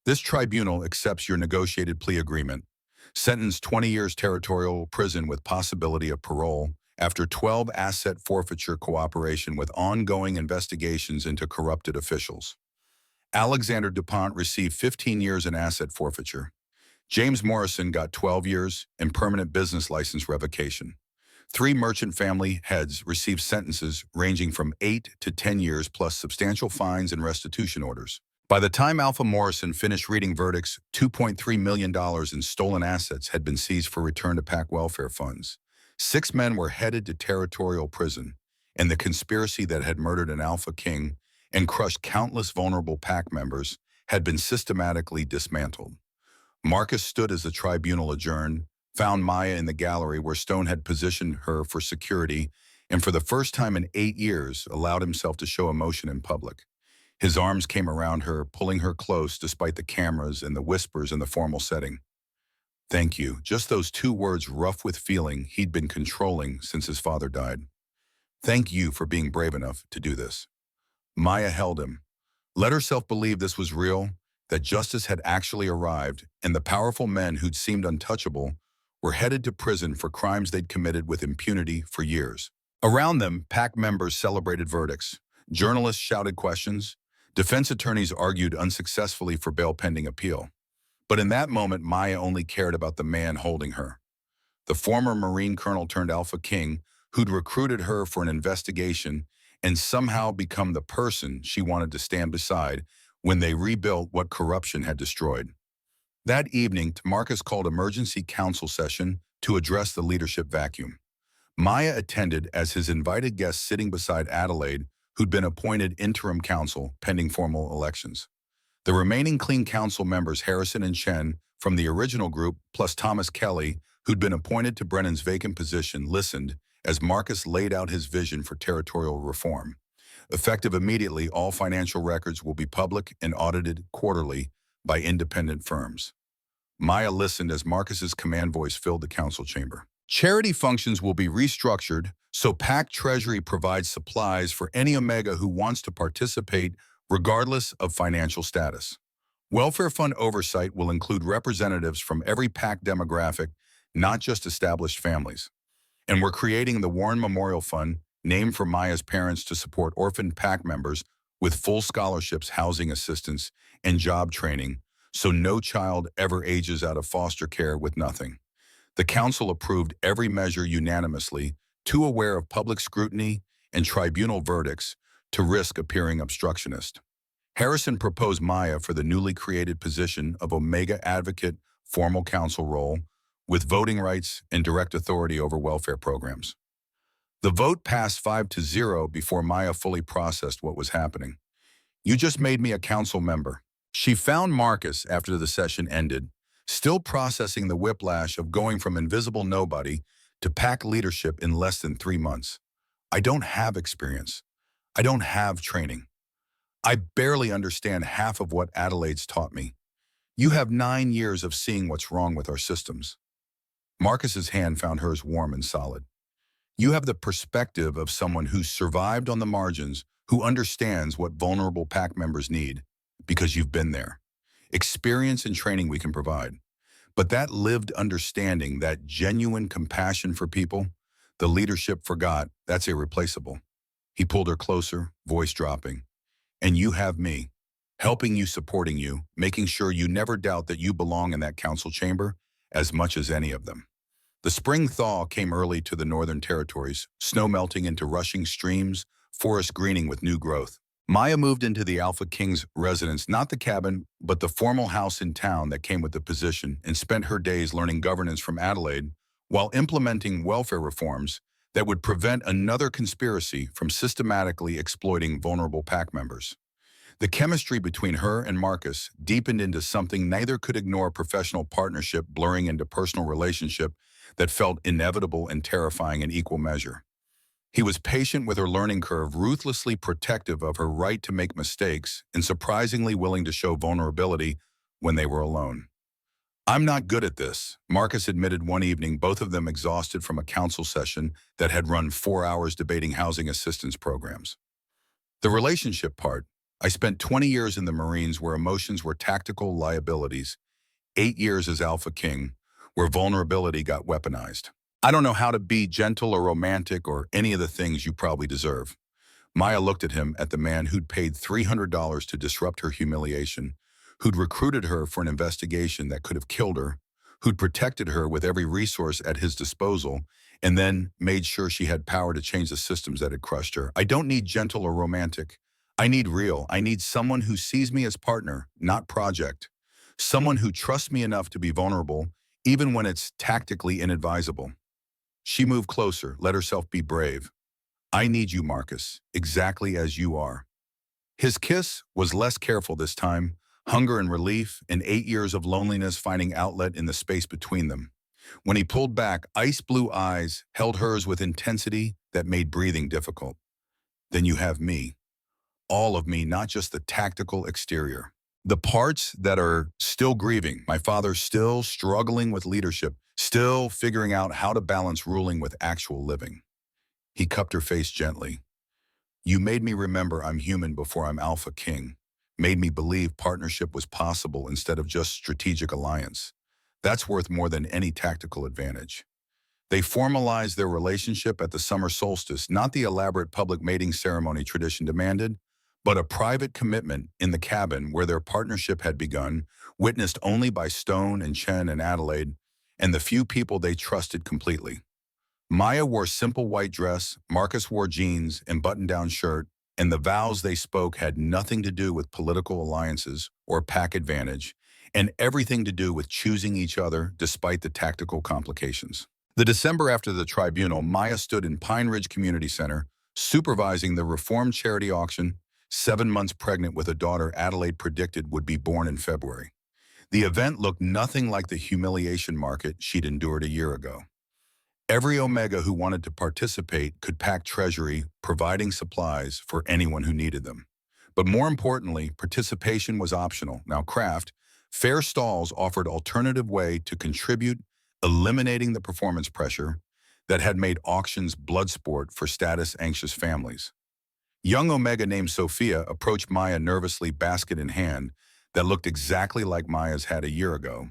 This tribunal accepts your negotiated plea agreement. Sentenced 20 years territorial prison with possibility of parole after 12 asset forfeiture cooperation with ongoing investigations into corrupted officials. Alexander DuPont received 15 years in asset forfeiture. James Morrison got 12 years and permanent business license revocation. 3 merchant family heads received sentences ranging from 8 to 10 years plus substantial fines and restitution orders. By the time Alpha Morrison finished reading verdicts, $2.3 million in stolen assets had been seized for return to PAC welfare funds. 6 men were headed to territorial prison, and the conspiracy that had murdered an AlphaKing and crushed countless vulnerable PAC members had been systematically dismantled. Marcus stood as the tribunal adjourned, found Maya in the gallery where Stone had positioned her for security, and for the first time in 8 years allowed himself to show emotion in public. His arms came around her, pulling her close despite the cameras and the whispers in the formal setting. Thank you, just those 2 words rough with feeling he'd been controlling since his father died. Thank you for being brave enough to do this. Maya held him. Let herself believe this was real, that justice had actually arrived, and the powerful men who'd seemed untouchable were headed to prison for crimes they'd committed with impunity for years. Around them, PAC members celebrated verdicts. Journalists shouted questions. Defense attorneys argued unsuccessfully for bail pending appeal. But in that moment, Maya only cared about the man holding her. The former Marine colonel turned AlphaKing, who'd recruited her for an investigation and somehow become the person she wanted to stand beside when they rebuilt what corruption had destroyed. That evening, Marcus called emergency council session to address the leadership vacuum. Maya attended as his invited guest, sitting beside Adelaide, who'd been appointed interim counsel pending formal elections. The remaining clean council members, Harrison and Chen, from the original group, plus Thomas Kelly, who'd been appointed to Brennan's vacant position, listened as Marcus laid out his vision for territorial reform. Effective immediately, all financial records will be public and audited quarterly by independent firms. Maya listened as Marcus's command voice filled the council chamber. Charity functions will be restructured so PAC Treasury provides supplies for any Omega who wants to participate regardless of financial status. Welfare fund oversight will include representatives from every PAC demographic, not just established families. And we're creating the Warren Memorial Fund, named for Maya's parents, to support orphan PAC members with full scholarships, housing assistance, and job training, so no child ever ages out of foster care with nothing. The council approved every measure unanimously, too aware of public scrutiny and tribunal verdicts to risk appearing obstructionist. Harrison proposed Maya for the newly created position of Omega Advocate formal council role, with voting rights and direct authority over welfare programs. The vote passed 5-0 before Maya fully processed what was happening. You just made me a council member. She found Marcus after the session ended, still processing the whiplash of going from invisible nobody to PAC leadership in less than 3 months. I don't have experience. I don't have training. I barely understand half of what Adelaide's taught me. You have 9 years of seeing what's wrong with our systems. Marcus's hand found hers warm and solid. You have the perspective of someone who's survived on the margins, who understands what vulnerable PAC members need, because you've been there. Experience and training we can provide. But that lived understanding, that genuine compassion for people, the leadership forgot, that's irreplaceable. He pulled her closer, voice dropping. And you have me, helping you, supporting you, making sure you never doubt that you belong in that council chamber as much as any of them. The spring thaw came early to the Northern Territories, snow melting into rushing streams, forest greening with new growth. Maya moved into the AlphaKing's residence, not the cabin, but the formal house in town that came with the position, and spent her days learning governance from Adelaide while implementing welfare reforms that would prevent another conspiracy from systematically exploiting vulnerable PAC members. The chemistry between her and Marcus deepened into something neither could ignore: professional partnership blurring into personal relationship that felt inevitable and terrifying in equal measure. He was patient with her learning curve, ruthlessly protective of her right to make mistakes, and surprisingly willing to show vulnerability when they were alone. I'm not good at this, Marcus admitted one evening, both of them exhausted from a council session that had run 4 hours debating housing assistance programs. The relationship part: I spent 20 years in the Marines where emotions were tactical liabilities, 8 years as AlphaKing, where vulnerability got weaponized. I don't know how to be gentle or romantic or any of the things you probably deserve. Maya looked at him, at the man who'd paid $300 to disrupt her humiliation, who'd recruited her for an investigation that could have killed her, who'd protected her with every resource at his disposal, and then made sure she had power to change the systems that had crushed her. I don't need gentle or romantic. I need real. I need someone who sees me as partner, not project. Someone who trusts me enough to be vulnerable, even when it's tactically inadvisable. She moved closer, let herself be brave. I need you, Marcus, exactly as you are. His kiss was less careful this time, hunger and relief, and 8 years of loneliness finding outlet in the space between them. When he pulled back, ice blue eyes held hers with intensity that made breathing difficult. Then you have me. All of me, not just the tactical exterior. The parts that are still grieving, my father still struggling with leadership, still figuring out how to balance ruling with actual living. He cupped her face gently. You made me remember I'm human before I'm AlphaKing. Made me believe partnership was possible instead of just strategic alliance. That's worth more than any tactical advantage. They formalized their relationship at the summer solstice, not the elaborate public mating ceremony tradition demanded, but a private commitment in the cabin where their partnership had begun, witnessed only by Stone and Chen and Adelaide, and the few people they trusted completely. Maya wore simple white dress, Marcus wore jeans and button-down shirt, and the vows they spoke had nothing to do with political alliances or pack advantage, and everything to do with choosing each other despite the tactical complications. The December after the tribunal, Maya stood in Pine Ridge Community Center, supervising the reformed charity auction, 7 months pregnant with a daughter Adelaide predicted would be born in February. The event looked nothing like the humiliation market she'd endured a year ago. Every Omega who wanted to participate could pack treasury, providing supplies for anyone who needed them. But more importantly, participation was optional. Now craft, fair stalls offered alternative way to contribute, eliminating the performance pressure that had made auctions blood sport for status-anxious families. Young Omega named Sophia approached Maya nervously, basket in hand, that looked exactly like Maya's had a year ago.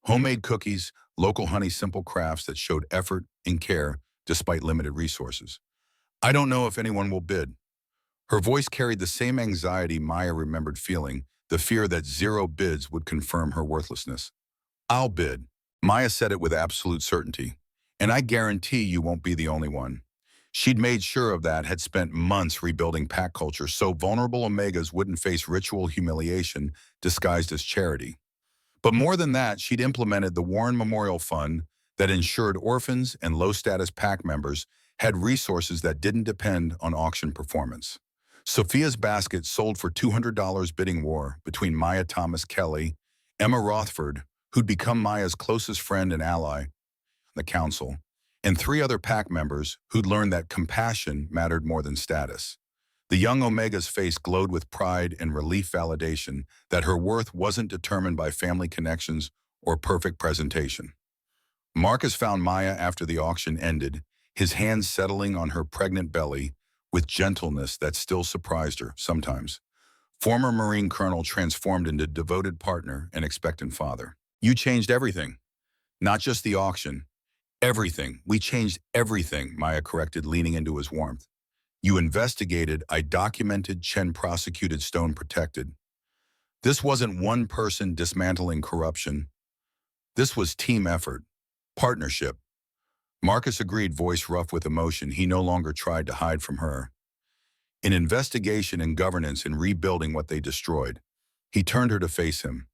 Homemade cookies, local honey, simple crafts that showed effort and care despite limited resources. I don't know if anyone will bid. Her voice carried the same anxiety Maya remembered feeling, the fear that 0 bids would confirm her worthlessness. I'll bid. Maya said it with absolute certainty. And I guarantee you won't be the only one. She'd made sure of that, had spent months rebuilding pack culture so vulnerable Omegas wouldn't face ritual humiliation disguised as charity. But more than that, she'd implemented the Warren Memorial Fund that ensured orphans and low-status PAC members had resources that didn't depend on auction performance. Sophia's basket sold for $200 bidding war between Maya Thomas Kelly, Emma Rothford, who'd become Maya's closest friend and ally on the council, and 3 other PAC members who'd learned that compassion mattered more than status. The young Omega's face glowed with pride and relief validation that her worth wasn't determined by family connections or perfect presentation. Marcus found Maya after the auction ended, his hands settling on her pregnant belly with gentleness that still surprised her sometimes. Former Marine colonel transformed into devoted partner and expectant father. You changed everything, not just the auction. Everything. We changed everything, Maya corrected, leaning into his warmth. You investigated, I documented, Chen prosecuted, Stone protected. This wasn't one person dismantling corruption. This was team effort, partnership. Marcus agreed, voice rough with emotion. He no longer tried to hide from her. In investigation and governance and rebuilding what they destroyed, he turned her to face him.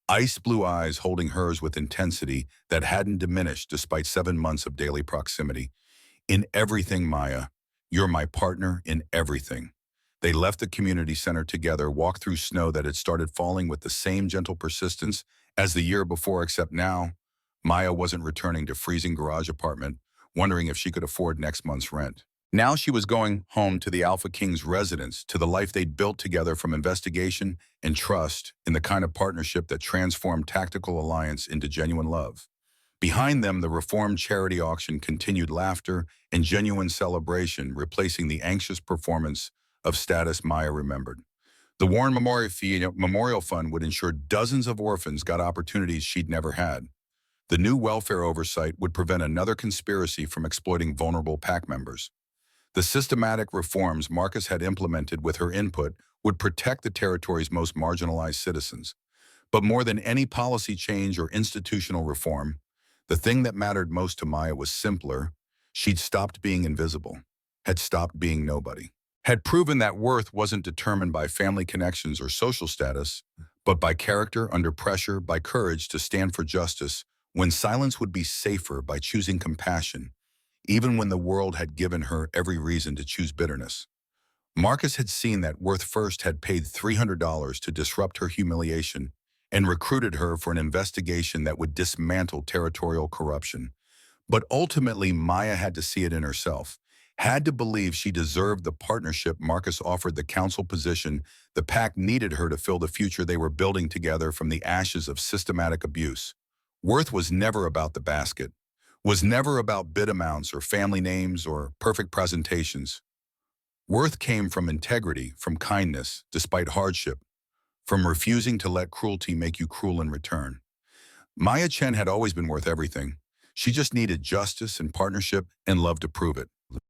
Ice blue eyes holding hers with intensity that hadn't diminished despite 7 months of daily proximity. In everything, Maya, you're my partner in everything. They left the community center together, walked through snow that had started falling with the same gentle persistence as the year before, except now, Maya wasn't returning to freezing garage apartment, wondering if she could afford next month's rent. Now she was going home to the AlphaKing's residence, to the life they'd built together from investigation and trust in the kind of partnership that transformed tactical alliance into genuine love. Behind them, the reformed charity auction continued, laughter and genuine celebration, replacing the anxious performance of status Maya remembered. The Warren Memorial Fund would ensure dozens of orphans got opportunities she'd never had. The new welfare oversight would prevent another conspiracy from exploiting vulnerable PAC members. The systematic reforms Marcus had implemented with her input would protect the territory's most marginalized citizens. But more than any policy change or institutional reform, the thing that mattered most to Maya was simpler. She'd stopped being invisible, had stopped being nobody, had proven that worth wasn't determined by family connections or social status, but by character under pressure, by courage to stand for justice, when silence would be safer, by choosing compassion, even when the world had given her every reason to choose bitterness. Marcus had seen that Worth first had paid $300 to disrupt her humiliation and recruited her for an investigation that would dismantle territorial corruption. But ultimately, Maya had to see it in herself, had to believe she deserved the partnership Marcus offered, the council position. The pack needed her to fill the future they were building together from the ashes of systematic abuse. Worth was never about the basket, was never about bid amounts or family names or perfect presentations. Worth came from integrity, from kindness, despite hardship, from refusing to let cruelty make you cruel in return. Maya Chen had always been worth everything. She just needed justice and partnership and love to prove it.